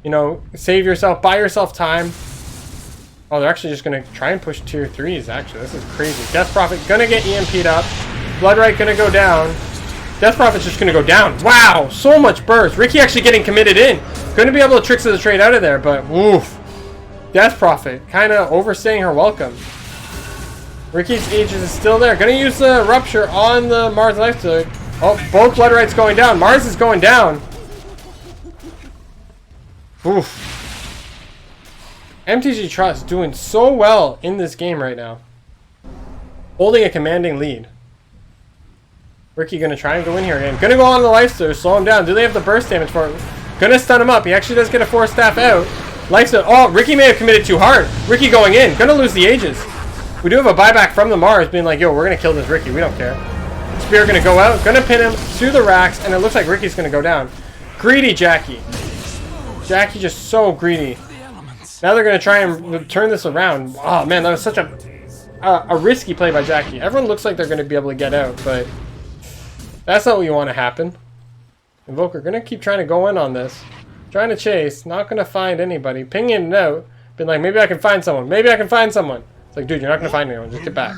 know, save yourself. Buy yourself time. Oh, they're actually just going to try and push tier 3s, actually. This is crazy. Death Prophet going to get EMP'd up. Bloodright gonna go down. Death Prophet's just gonna go down. Wow, so much burst. Ricky actually getting committed in. Gonna be able to tricks of the trade out of there, but woof. Death Prophet kind of overstaying her welcome. Ricky's Aegis is still there. Gonna use the Rupture on the Mars Lifestealer. Oh, both Bloodrights going down. Mars is going down. Oof. MTG.Trust doing so well in this game right now. Holding a commanding lead. Ricky gonna try and go in here again. Gonna go on the Lifestealer, slow him down. Do they have the burst damage for it? Gonna stun him up. He actually does get a Force Staff out. Lifestealer. Oh, Ricky may have committed too hard. Ricky going in. Gonna lose the Aegis. We do have a buyback from the Mars being like, yo, we're gonna kill this Ricky. We don't care. Spear gonna go out. Gonna pin him to the racks, and it looks like Ricky's gonna go down. Greedy Jackie. Jackie just so greedy. Now they're gonna try and turn this around. Oh man, that was such a risky play by Jackie. Everyone looks like they're gonna be able to get out, but that's not what you want to happen. Invoker gonna keep trying to go in on this. Trying to chase. Not gonna find anybody. Pinging it out. Been like, maybe I can find someone. Maybe I can find someone. It's like, dude, you're not gonna find anyone. Just get back.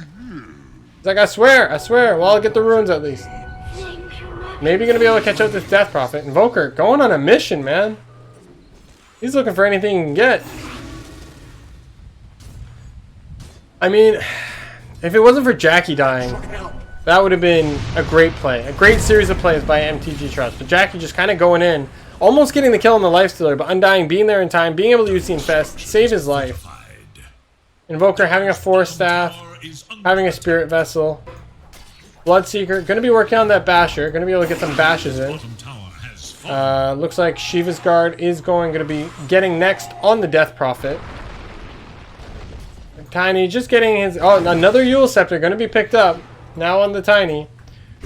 He's like, I swear. Well, I'll get the runes at least. Maybe gonna be able to catch out this Death Prophet. Invoker going on a mission, man. He's looking for anything he can get. I mean, if it wasn't for Jackie dying, that would have been a great play. A great series of plays by MTG.Trust. But Jackie just kind of going in. Almost getting the kill on the Lifestealer, but Undying being there in time, being able to use the Infest, save his life. Invoker having a Force Staff, having a Spirit Vessel. Bloodseeker, going to be working on that Basher. Going to be able to get some bashes in. Looks like Shiva's Guard is going to be getting next on the Death Prophet. Tiny just getting his... Oh, another Yule Scepter going to be picked up. Now on the Tiny.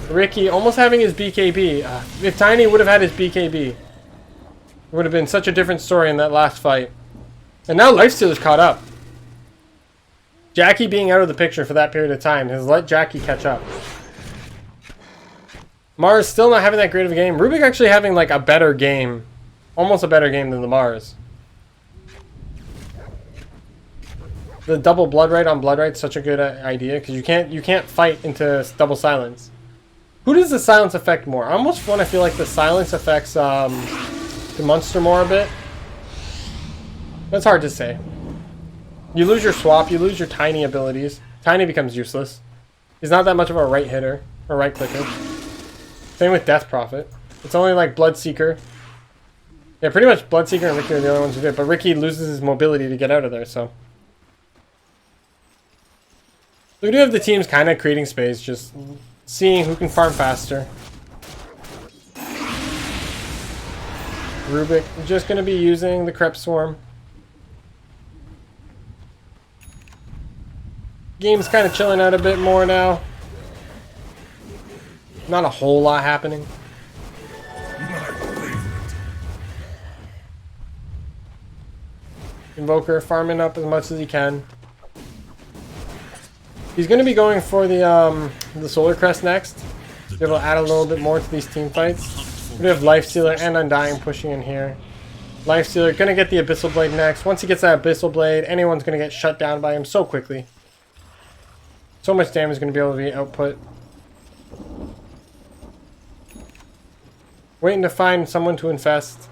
Ricky almost having his BKB. If Tiny would have had his BKB, it would have been such a different story in that last fight. And now Lifestealer's caught up. Jackie being out of the picture for that period of time has let Jackie catch up. Mars still not having that great of a game. Rubik actually having like a better game. Almost a better game than the Mars. The double Bloodright on Bloodright is such a good idea because you can't fight into double silence. Who does the silence affect more? I almost want to feel like the silence affects DeMonster more a bit. That's hard to say. You lose your swap, you lose your Tiny abilities. Tiny becomes useless. He's not that much of a right hitter or right clicker. Same with Death Prophet. It's only like Bloodseeker. Yeah, pretty much Bloodseeker and Ricky are the only ones who do it, but Ricky loses his mobility to get out of there, so. We do have the teams kind of creating space, just seeing who can farm faster. Rubik just going to be using the Crepe Swarm. Game's kind of chilling out a bit more now. Not a whole lot happening. Invoker farming up as much as he can. He's going to be going for the Solar Crest next. Be able to add a little bit more to these team fights. We have Lifestealer and Undying pushing in here. Lifestealer going to get the Abyssal Blade next. Once he gets that Abyssal Blade, anyone's going to get shut down by him so quickly. So much damage is going to be able to be output. Waiting to find someone to infest.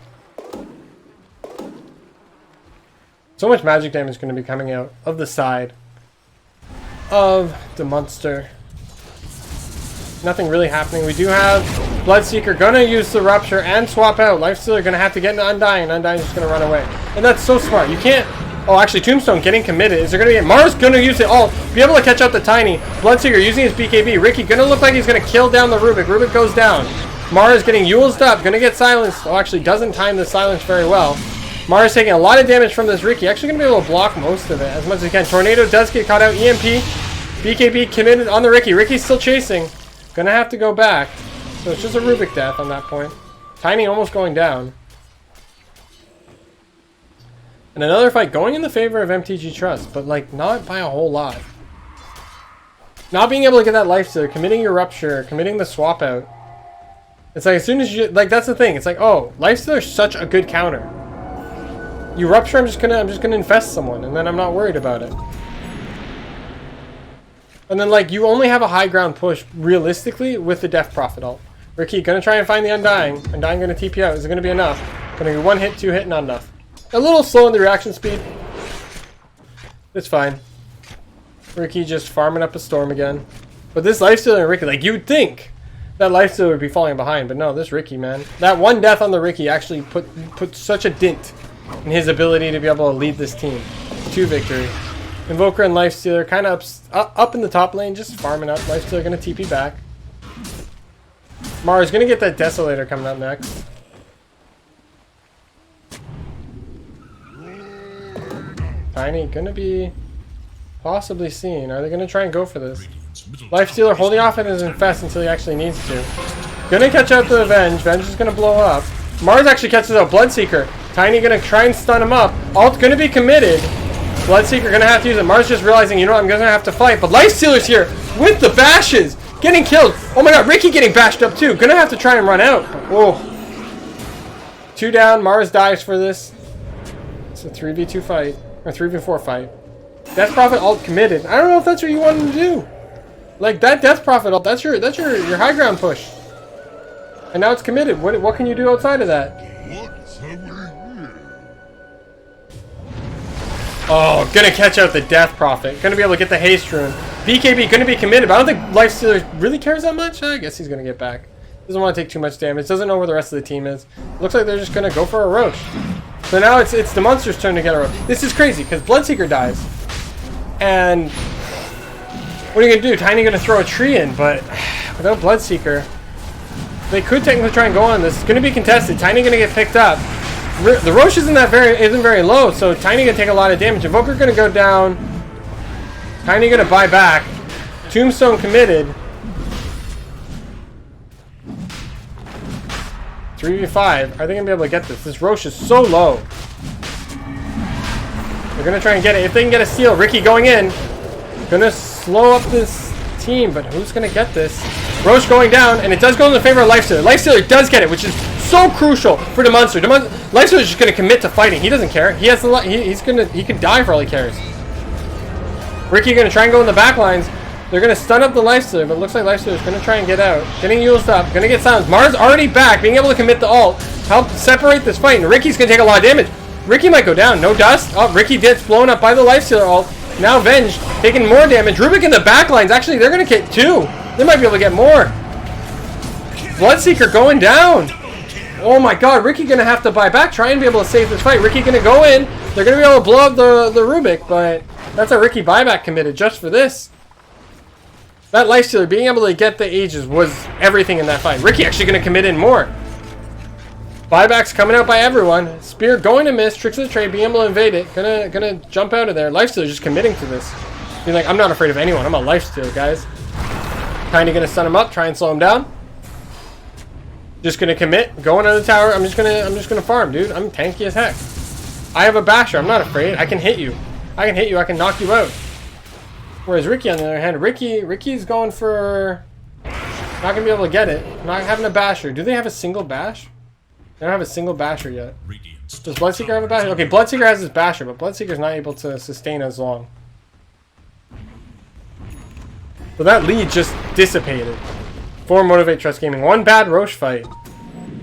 So much magic damage is going to be coming out of the side of DeMonster. Nothing really happening. We do have Bloodseeker gonna use the Rupture and swap out. Lifestealer gonna have to get into Undying. Undying's just gonna run away. And that's so smart. You can't... Oh, actually, Tombstone getting committed. Is there gonna be... Mars gonna use it all. Be able to catch out the Tiny. Bloodseeker using his BKB. Ricky gonna look like he's gonna kill down the Rubik. Rubik goes down. Mars getting Yuled up. Gonna get silenced. Oh, actually doesn't time the silence very well. Mars taking a lot of damage from this Ricky. Actually going to be able to block most of it as much as he can. Tornado does get caught out. EMP. BKB committed on the Ricky. Ricky's still chasing. Going to have to go back. So it's just a Rubik death on that point. Tiny almost going down. And another fight going in the favor of MTG.Trust, but like not by a whole lot. Not being able to get that Lifestealer, committing your Rupture, committing the swap out. It's like as soon as you... Like that's the thing. It's like, oh, Lifestealer is such a good counter. You Rupture, I'm just gonna infest someone, and then I'm not worried about it. And then, like, you only have a high ground push, realistically, with the Death Prophet ult. Ricky, gonna try and find the Undying. Undying gonna TP out. Is it gonna be enough? Gonna be 1 hit, 2 hit, not enough. A little slow in the reaction speed. It's fine. Ricky just farming up a storm again. But this Lifestealer and Ricky, like, you'd think that Lifestealer would be falling behind, but no, this Ricky, man. That one death on the Ricky actually put such a dent in his ability to be able to lead this team to victory. Invoker and Lifestealer kind of up in the top lane, just farming up. Lifestealer gonna TP back. Mars gonna get that Desolator coming up next. Tiny gonna be possibly seen. Are they gonna try and go for this? Lifestealer holding off in his Infest until he actually needs to. Gonna catch out the Venge. Venge is gonna blow up. Mars actually catches out Bloodseeker. Tiny gonna try and stun him up. Alt gonna be committed. Bloodseeker gonna have to use it. Mars just realizing, you know what, I'm gonna have to fight. But Lifestealer's here with the bashes. Getting killed. Oh my god, Ricky getting bashed up too. Gonna have to try and run out. Whoa. 2 down. Mars dives for this. It's a 3v2 fight. Or 3v4 fight. Death Prophet ult committed. I don't know if that's what you want him to do. Like, that Death Prophet ult, that's your high ground push. And now it's committed. What can you do outside of that? Oh, gonna catch out the Death Prophet. Gonna be able to get the haste rune. BKB gonna be committed, but I don't think Lifestealer really cares that much. I guess he's gonna get back. Doesn't want to take too much damage. Doesn't know where the rest of the team is. Looks like they're just gonna go for a Roche. So now it's DeMonster's turn to get a Roche. This is crazy because Bloodseeker dies. And what are you gonna do? Tiny gonna throw a tree in, but without Bloodseeker, they could technically try and go on this. It's gonna be contested. Tiny gonna get picked up. The Roche isn't very low, so Tiny gonna take a lot of damage. Invoker gonna go down. Tiny gonna buy back. Tombstone committed. 3v5. Are they gonna be able to get this? This Roche is so low. They're gonna try and get it. If they can get a steal, Ricky going in. Gonna slow up this team, but who's gonna get this? Roche going down, and it does go in the favor of Lifestealer. Lifestealer does get it, which is so crucial for DeMonster. Lifestealer is just gonna commit to fighting. He doesn't care. He has the he can die for all he cares. Ricky gonna try and go in the back lines. They're gonna stun up the Lifestealer, but it looks like Lifestealer is gonna try and get out. Getting used up, gonna get silenced. Mars already back, being able to commit the ult, help separate this fight, and Ricky's gonna take a lot of damage. Ricky might go down. No dust. Oh, Ricky gets blown up by the Lifestealer ult. Now Venge taking more damage. Rubik in the back lines. Actually, they're gonna get 2. They might be able to get more. Bloodseeker going down. Oh my god, Ricky gonna have to buy back, try and be able to save this fight. Ricky gonna go in. They're gonna be able to blow up the Rubik, but that's a Ricky buyback committed just for this. That Lifestealer being able to get the Aegis was everything in that fight. Ricky actually gonna commit in more. Buybacks coming out by everyone. Spear going to miss. Tricks of the trade, being able to invade it. Gonna jump out of there. Lifestealer just committing to this. Being like, I'm not afraid of anyone. I'm a Lifestealer, guys. Kinda gonna stun him up, try and slow him down. Just gonna commit, going to the tower. I'm just gonna farm, dude. I'm tanky as heck. I have a basher. I'm not afraid. I can hit you. I can knock you out. Whereas Ricky, on the other hand, Ricky's going for not gonna be able to get it. Not having a basher. Do they have a single bash? They don't have a single basher yet. Does Bloodseeker have a basher? Okay, Bloodseeker has his basher, but Bloodseeker's not able to sustain as long. So that lead just dissipated for Motivate.Trust Gaming. One bad Roche fight.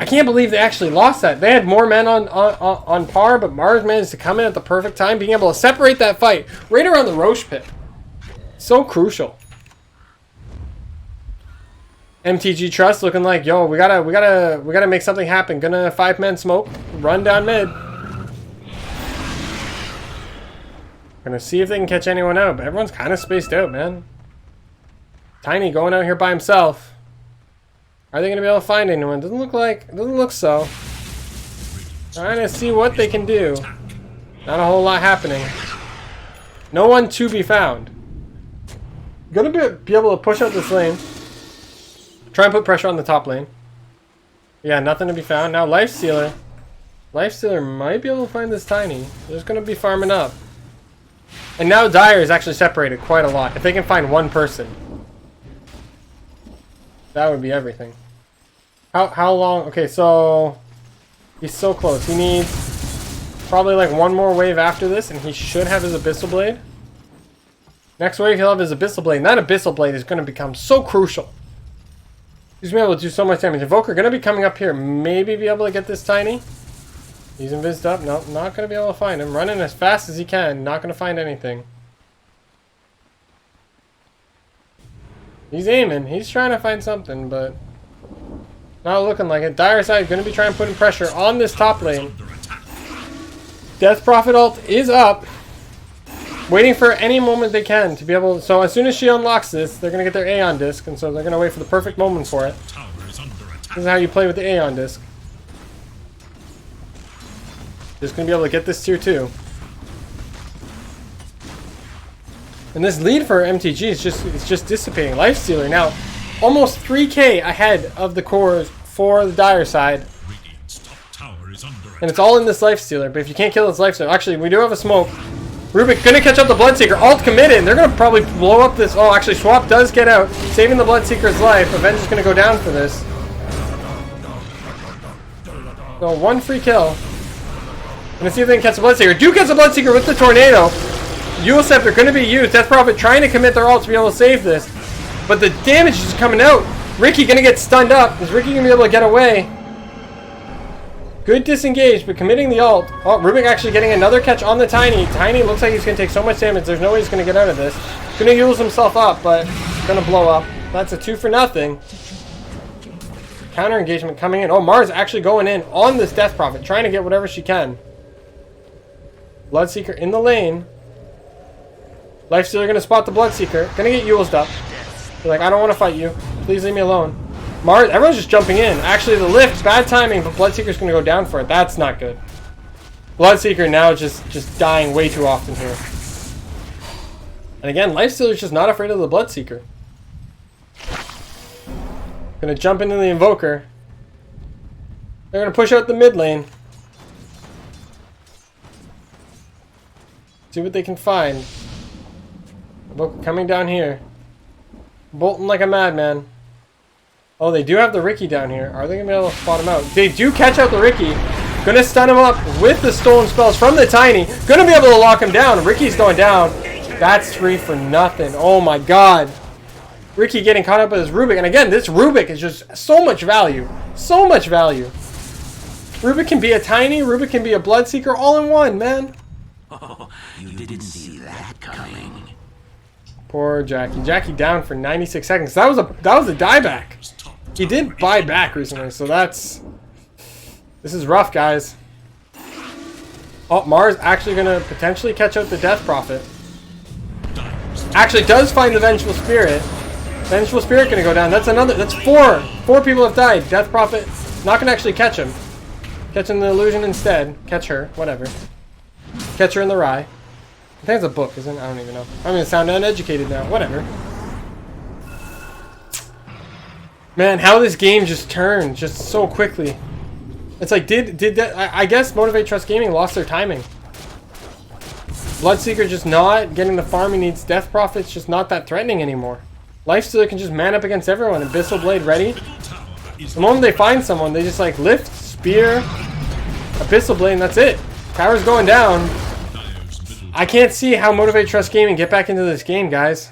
I can't believe they actually lost that. They had more men on par, but Mars managed to come in at the perfect time, being able to separate that fight right around the Roche pit. So crucial. MTG.Trust looking like, yo, we gotta make something happen. Gonna 5-man smoke, run down mid. Gonna see if they can catch anyone out, but everyone's kind of spaced out, man. Tiny going out here by himself. Are they gonna be able to find anyone? Doesn't look so. Trying to see what they can do. Not a whole lot happening. No one to be found. Gonna be able to push out this lane. Try and put pressure on the top lane. Yeah, nothing to be found. Now Lifestealer. Lifestealer might be able to find this Tiny. They're just gonna be farming up. And now Dire is actually separated quite a lot. If they can find one person, that would be everything. How long? Okay, so he's so close. He needs probably like one more wave after this, and he should have his Abyssal Blade. Next wave he'll have his Abyssal Blade. And that Abyssal Blade is going to become so crucial. He's going to be able to do so much damage. Invoker going to be coming up here. Maybe be able to get this Tiny. He's invised up. Nope, not going to be able to find him. Running as fast as he can. Not going to find anything. He's aiming. He's trying to find something, but not looking like it. Dire side going to be trying to put in pressure on this top lane. Death Prophet ult is up. Waiting for any moment they can to be able to, so as soon as she unlocks this, they're going to get their Aeon Disc, and so they're going to wait for the perfect moment for it. This is how you play with the Aeon Disc. Just going to be able to get this tier 2. And this lead for MTG is just dissipating. Lifestealer now almost 3k ahead of the cores for the Dire side. And it's all in this Lifestealer, but if you can't kill this Lifestealer, actually we do have a smoke. Rubik gonna catch up the Bloodseeker. Ult committed. And they're gonna probably blow up this. Oh, actually, Swap does get out, saving the Bloodseeker's life. Avenge is gonna go down for this. So one free kill. Gonna see if they can catch the Bloodseeker. Do catch the Bloodseeker with the Tornado. Eul Scepter gonna be used. Death Prophet trying to commit their ult to be able to save this, but the damage is coming out. Ricky gonna get stunned up. Is Ricky gonna be able to get away? Good disengage, but committing the ult. Oh, Rubik actually getting another catch on the Tiny. Tiny looks like he's going to take so much damage. There's no way he's going to get out of this. Going to use himself up, but going to blow up. That's a 2 for nothing. Counter engagement coming in. Oh, Mars actually going in on this Death Prophet, trying to get whatever she can. Bloodseeker in the lane. Lifestealer going to spot the Bloodseeker. Going to get Eul's up. They're like, I don't want to fight you. Please leave me alone. Mars, everyone's just jumping in. Actually, the lift, bad timing, but Bloodseeker's going to go down for it. That's not good. Bloodseeker now just dying way too often here. And again, Lifestealer's just not afraid of the Bloodseeker. Going to jump into the Invoker. They're going to push out the mid lane. See what they can find. Invoker coming down here. Bolting like a madman. Oh, they do have the Ricky down here. Are they going to be able to spot him out? They do catch out the Ricky. Going to stun him up with the stolen spells from the Tiny. Going to be able to lock him down. Ricky's going down. That's 3 for nothing. Oh my god. Ricky getting caught up with his Rubik. And again, this Rubik is just so much value. So much value. Rubik can be a Tiny. Rubik can be a Bloodseeker all in one, man. Oh, you didn't see that coming. Poor Jackie. Jackie down for 96 seconds. That was a dieback. He did buy back recently, so this is rough, guys. Oh, Mars actually going to potentially catch out the Death Prophet. Actually does find the Vengeful Spirit. Vengeful Spirit going to go down. That's 4. 4 people have died. Death Prophet not going to actually catch him. Catching the illusion instead. Catch her, whatever. Catch her in the Rye. I think it's a book, isn't it? I don't even know. I'm going to sound uneducated now. Whatever. Man, how this game just turned just so quickly. It's like, did that... I guess Motivate.Trust Gaming lost their timing. Bloodseeker just not getting the farm he needs. Death Prophet's just not that threatening anymore. Lifestealer can just man up against everyone. Abyssal Blade ready. The moment they find someone, they just like lift, spear, Abyssal Blade, and that's it. Tower's going down. I can't see how Motivate.Trust Gaming get back into this game, guys.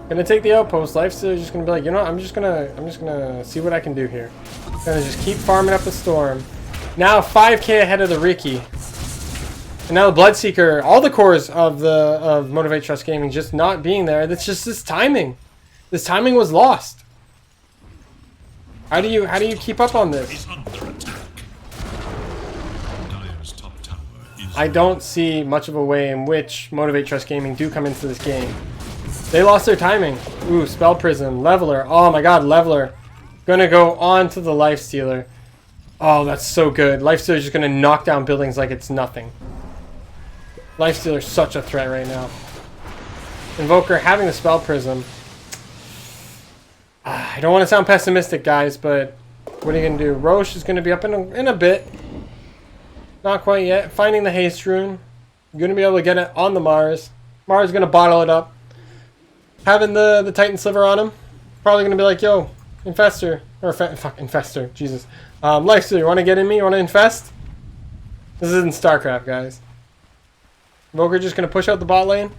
Gonna take the outpost. Lifestealer's just gonna be like, you know what? I'm just gonna see what I can do here. Gonna just keep farming up the storm. Now 5k ahead of the Ricky. And now the Bloodseeker, all the cores of Motivate.Trust Gaming just not being there. That's just this timing. This timing was lost. How do you keep up on this? I don't see much of a way in which Motivate.Trust Gaming do come into this game. They lost their timing. Ooh, Spell Prism, Leveler. Oh my god, Leveler. Gonna go on to the Lifestealer. Oh, that's so good. Lifestealer's just gonna knock down buildings like it's nothing. Lifestealer's such a threat right now. Invoker having the Spell Prism. I don't want to sound pessimistic, guys, but what are you gonna do? Roche is gonna be up in a bit. Not quite yet. Finding the Haste Rune. Gonna be able to get it on the Mars. Mars gonna bottle it up. Having the Titan Sliver on him. Probably gonna be like, yo, Infestor. Or fuck, Infestor. Jesus. Lifestealer, you wanna get in me? You wanna infest? This isn't StarCraft, guys. Invoker just going to push out the bot lane.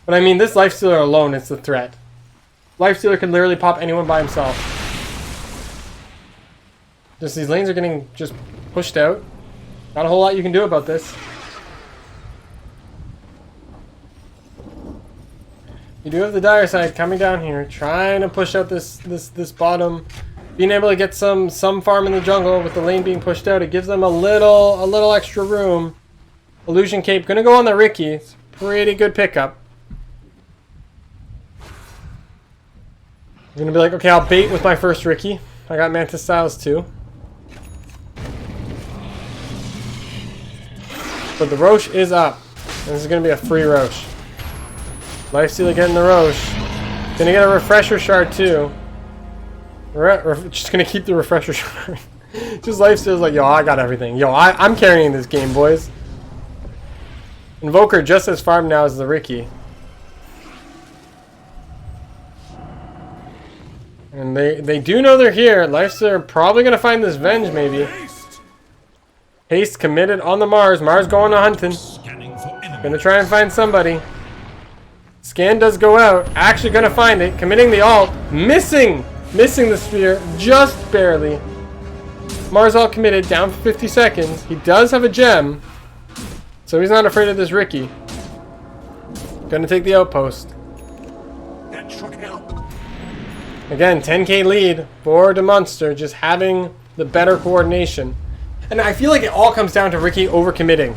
But I mean, this Lifestealer alone is the threat. Lifestealer can literally pop anyone by himself. Just these lanes are getting just pushed out. Not a whole lot you can do about this. You do have the dire side coming down here, trying to push out this bottom. Being able to get some farm in the jungle with the lane being pushed out, it gives them a little extra room. Illusion Cape gonna go on the Ricky. It's a pretty good pickup. I'm gonna be like, okay, I'll bait with my first Ricky. I got Mantis Styles too. But the Roche is up. And this is gonna be a free Roche. Lifestealer getting the Roche. Gonna get a refresher shard too. Just gonna keep the refresher shard. Just Lifestealer's like, yo, I got everything. Yo, I'm carrying this game, boys. Invoker just as farmed now as the Ricky. And they do know they're here. Lifestealer probably gonna find this Venge maybe. Haste committed on the Mars. Mars going to hunting. Gonna try and find somebody. Scan does go out. Actually gonna find it. Committing the ult. Missing the spear. Just barely. Mars all committed. Down for 50 seconds. He does have a gem. So he's not afraid of this Ricky. Gonna take the outpost. That should help. Again, 10k lead for DeMonster. Just having the better coordination. And I feel like it all comes down to Ricky overcommitting.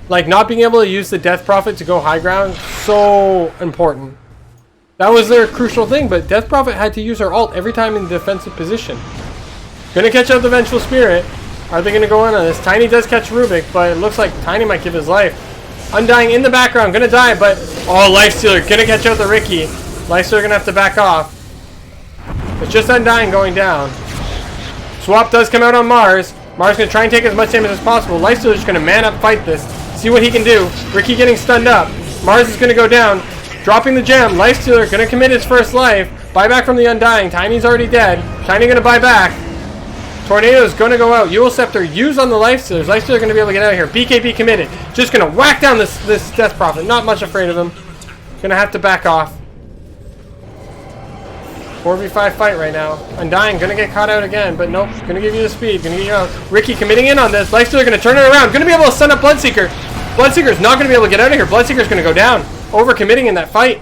Like, not being able to use the Death Prophet to go high ground, so important. That was their crucial thing, but Death Prophet had to use her ult every time in the defensive position. Gonna catch out the Vengeful Spirit. Are they gonna go in on this? Tiny does catch Rubik, but it looks like Tiny might give his life. Undying in the background, gonna die, but... Oh, Lifestealer, gonna catch out the Ricky. Lifestealer gonna have to back off. It's just Undying going down. Swap does come out on Mars. Mars gonna try and take as much damage as possible. Lifestealer just gonna man up, fight this. See what he can do. Ricky getting stunned up. Mars is gonna go down. Dropping the gem. Lifestealer gonna commit his first life. Buy back from the Undying. Tiny's already dead. Tiny gonna buy back. Tornado's gonna go out. Eul Scepter used on the Lifestealers. Lifestealer gonna be able to get out of here. BKB committed. Just gonna whack down this Death Prophet. Not much afraid of him. Gonna have to back off. 4v5 fight right now. Undying gonna get caught out again, but nope. Gonna give you the speed. Gonna get you out. Ricky committing in on this. Lifestealer gonna turn it around. Gonna be able to send up Bloodseeker. Bloodseeker's not gonna be able to get out of here. Bloodseeker's gonna go down. Over-committing in that fight.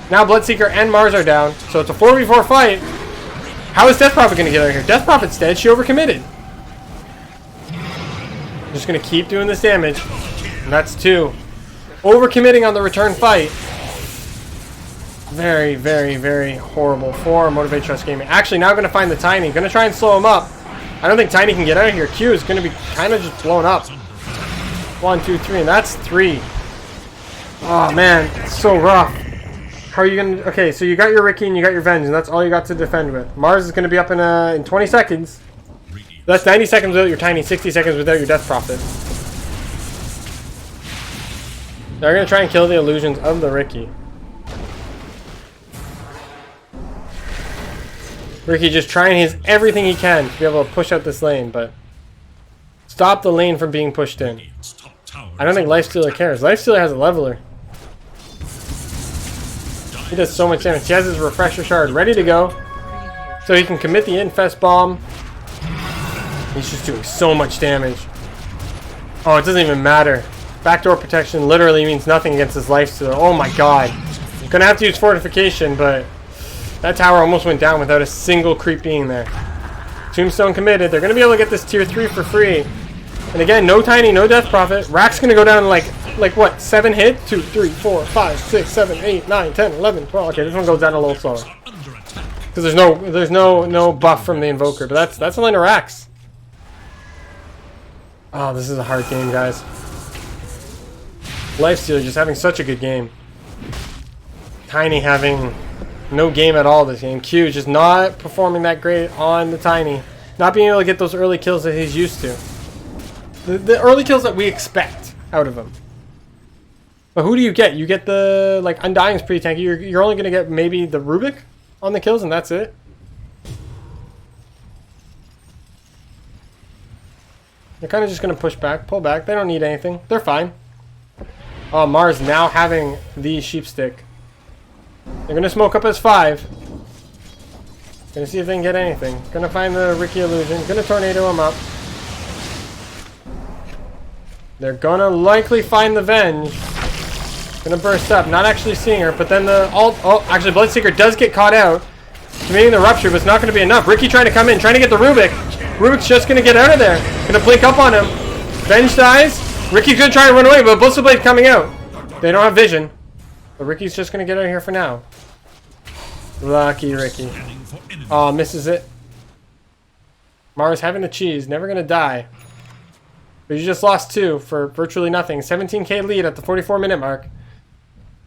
Now Bloodseeker and Mars are down. So it's a 4v4 fight. How is Death Prophet gonna get out of here? Death Prophet's dead. She over-committed. Just gonna keep doing this damage. And that's 2. Over-committing on the return fight. Very, very, very horrible for Motivate.Trust Gaming. Actually, now going to find the Tiny. Going to try and slow him up. I don't think Tiny can get out of here. Q is going to be kind of just blown up. 1, 2, 3, and that's 3. Oh, man. It's so rough. How are you going to... Okay, so you got your Ricky and you got your Venge, and that's all you got to defend with. Mars is going to be up in 20 seconds. That's 90 seconds without your Tiny, 60 seconds without your Death Prophet. They're going to try and kill the illusions of the Ricky. Ricky just trying his everything he can to be able to push out this lane, but stop the lane from being pushed in. I don't think Lifestealer cares. Lifestealer has a leveler. He does so much damage. He has his refresher shard ready to go, so he can commit the Infest Bomb. He's just doing so much damage. Oh, it doesn't even matter. Backdoor protection literally means nothing against this Lifestealer. Oh my god. Gonna have to use Fortification, but that tower almost went down without a single creep being there. Tombstone committed. They're going to be able to get this tier 3 for free. And again, no Tiny, no Death Prophet. Rack's going to go down like what? 7 hits? 2, 3, 4, 5, 6, 7, 8, 9, 10, 11, 12. Okay, this one goes down a little slower. Because there's no buff from the Invoker. But that's a line of Racks. Oh, this is a hard game, guys. Lifestealer just having such a good game. Tiny having... no game at all this game. Q just not performing that great on the Tiny. Not being able to get those early kills that he's used to. The early kills that we expect out of him. But who do you get? You get the... like, Undying's pretty tanky. You're only going to get maybe the Rubik on the kills, and that's it. They're kind of just going to push back, pull back. They don't need anything. They're fine. Oh, Mars now having the sheep stick. They're gonna smoke up as 5. Gonna see if they can get anything. Gonna find the Ricky illusion. Gonna tornado him up. They're gonna likely find the Venge. Gonna burst up. Not actually seeing her, but then the alt. Oh, actually, Bloodseeker does get caught out. Committing the rupture, but it's not gonna be enough. Ricky trying to come in, trying to get the Rubik. Rubik's just gonna get out of there. Gonna blink up on him. Venge dies. Ricky's gonna try and run away, but Blister Blade coming out. They don't have vision. But Ricky's just gonna get out of here for now. Lucky Ricky. Oh, misses it. Mars having the cheese, never gonna die. But you just lost 2 for virtually nothing. 17k lead at the 44-minute mark.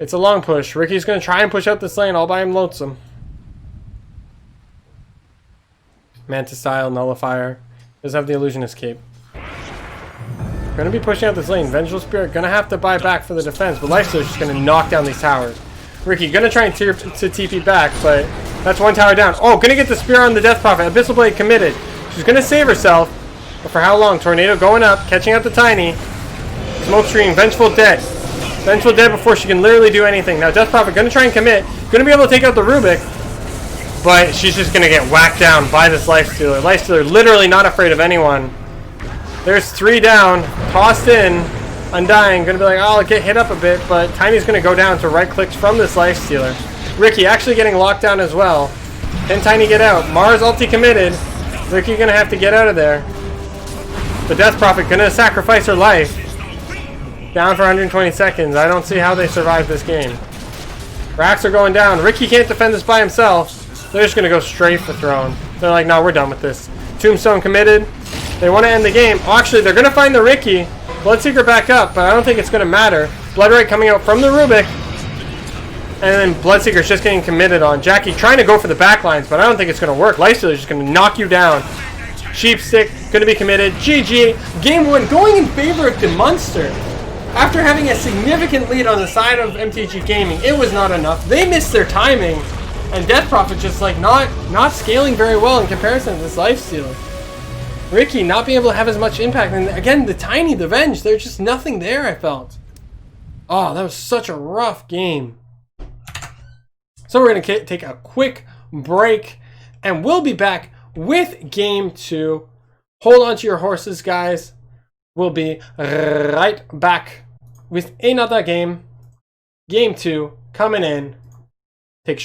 It's a long push. Ricky's gonna try and push out this lane all by him lonesome. Mantis Style, Nullifier. Does have the Illusionist Cape. Gonna be pushing out this lane. Vengeful Spirit gonna have to buy back for the defense, but Lifesteal's just gonna knock down these towers. Ricky gonna try and to TP back, but that's 1 tower down. Oh, gonna get the Spear on the Death Prophet. Abyssal Blade committed. She's gonna save herself, but for how long? Tornado going up, catching out the Tiny. Smoke Screen, Vengeful dead. Vengeful dead before she can literally do anything. Now Death Prophet gonna try and commit. Gonna be able to take out the Rubik, but she's just gonna get whacked down by this Lifestealer. Lifestealer literally not afraid of anyone. There's 3 down, tossed in, Undying, gonna be like, oh, I'll get hit up a bit, but Tiny's gonna go down to right clicks from this Lifestealer. Ricky actually getting locked down as well. Can Tiny get out? Mars ulti committed. Ricky gonna have to get out of there. The Death Prophet gonna sacrifice her life. Down for 120 seconds. I don't see how they survive this game. Racks are going down. Ricky can't defend this by himself. They're just gonna go straight for Throne. They're like, no, we're done with this. Tombstone committed. They want to end the game. Oh, actually, they're going to find the Ricky. Bloodseeker back up, but I don't think it's going to matter. Bloodright coming out from the Rubik. And then Bloodseeker's just getting committed on. Jackie trying to go for the backlines, but I don't think it's going to work. Lifestealer's just going to knock you down. Sheepstick going to be committed. GG. Game 1 going in favor of DeMonster. After having a significant lead on the side of MTG Gaming, it was not enough. They missed their timing. And Death Prophet just like not scaling very well in comparison to this Lifestealer. Ricky not being able to have as much impact. And again, the Tiny, the Venge, there's just nothing there, I felt. Oh, that was such a rough game. So we're going to take a quick break. And we'll be back with Game 2. Hold on to your horses, guys. We'll be right back with another game. Game 2 coming in. Take short.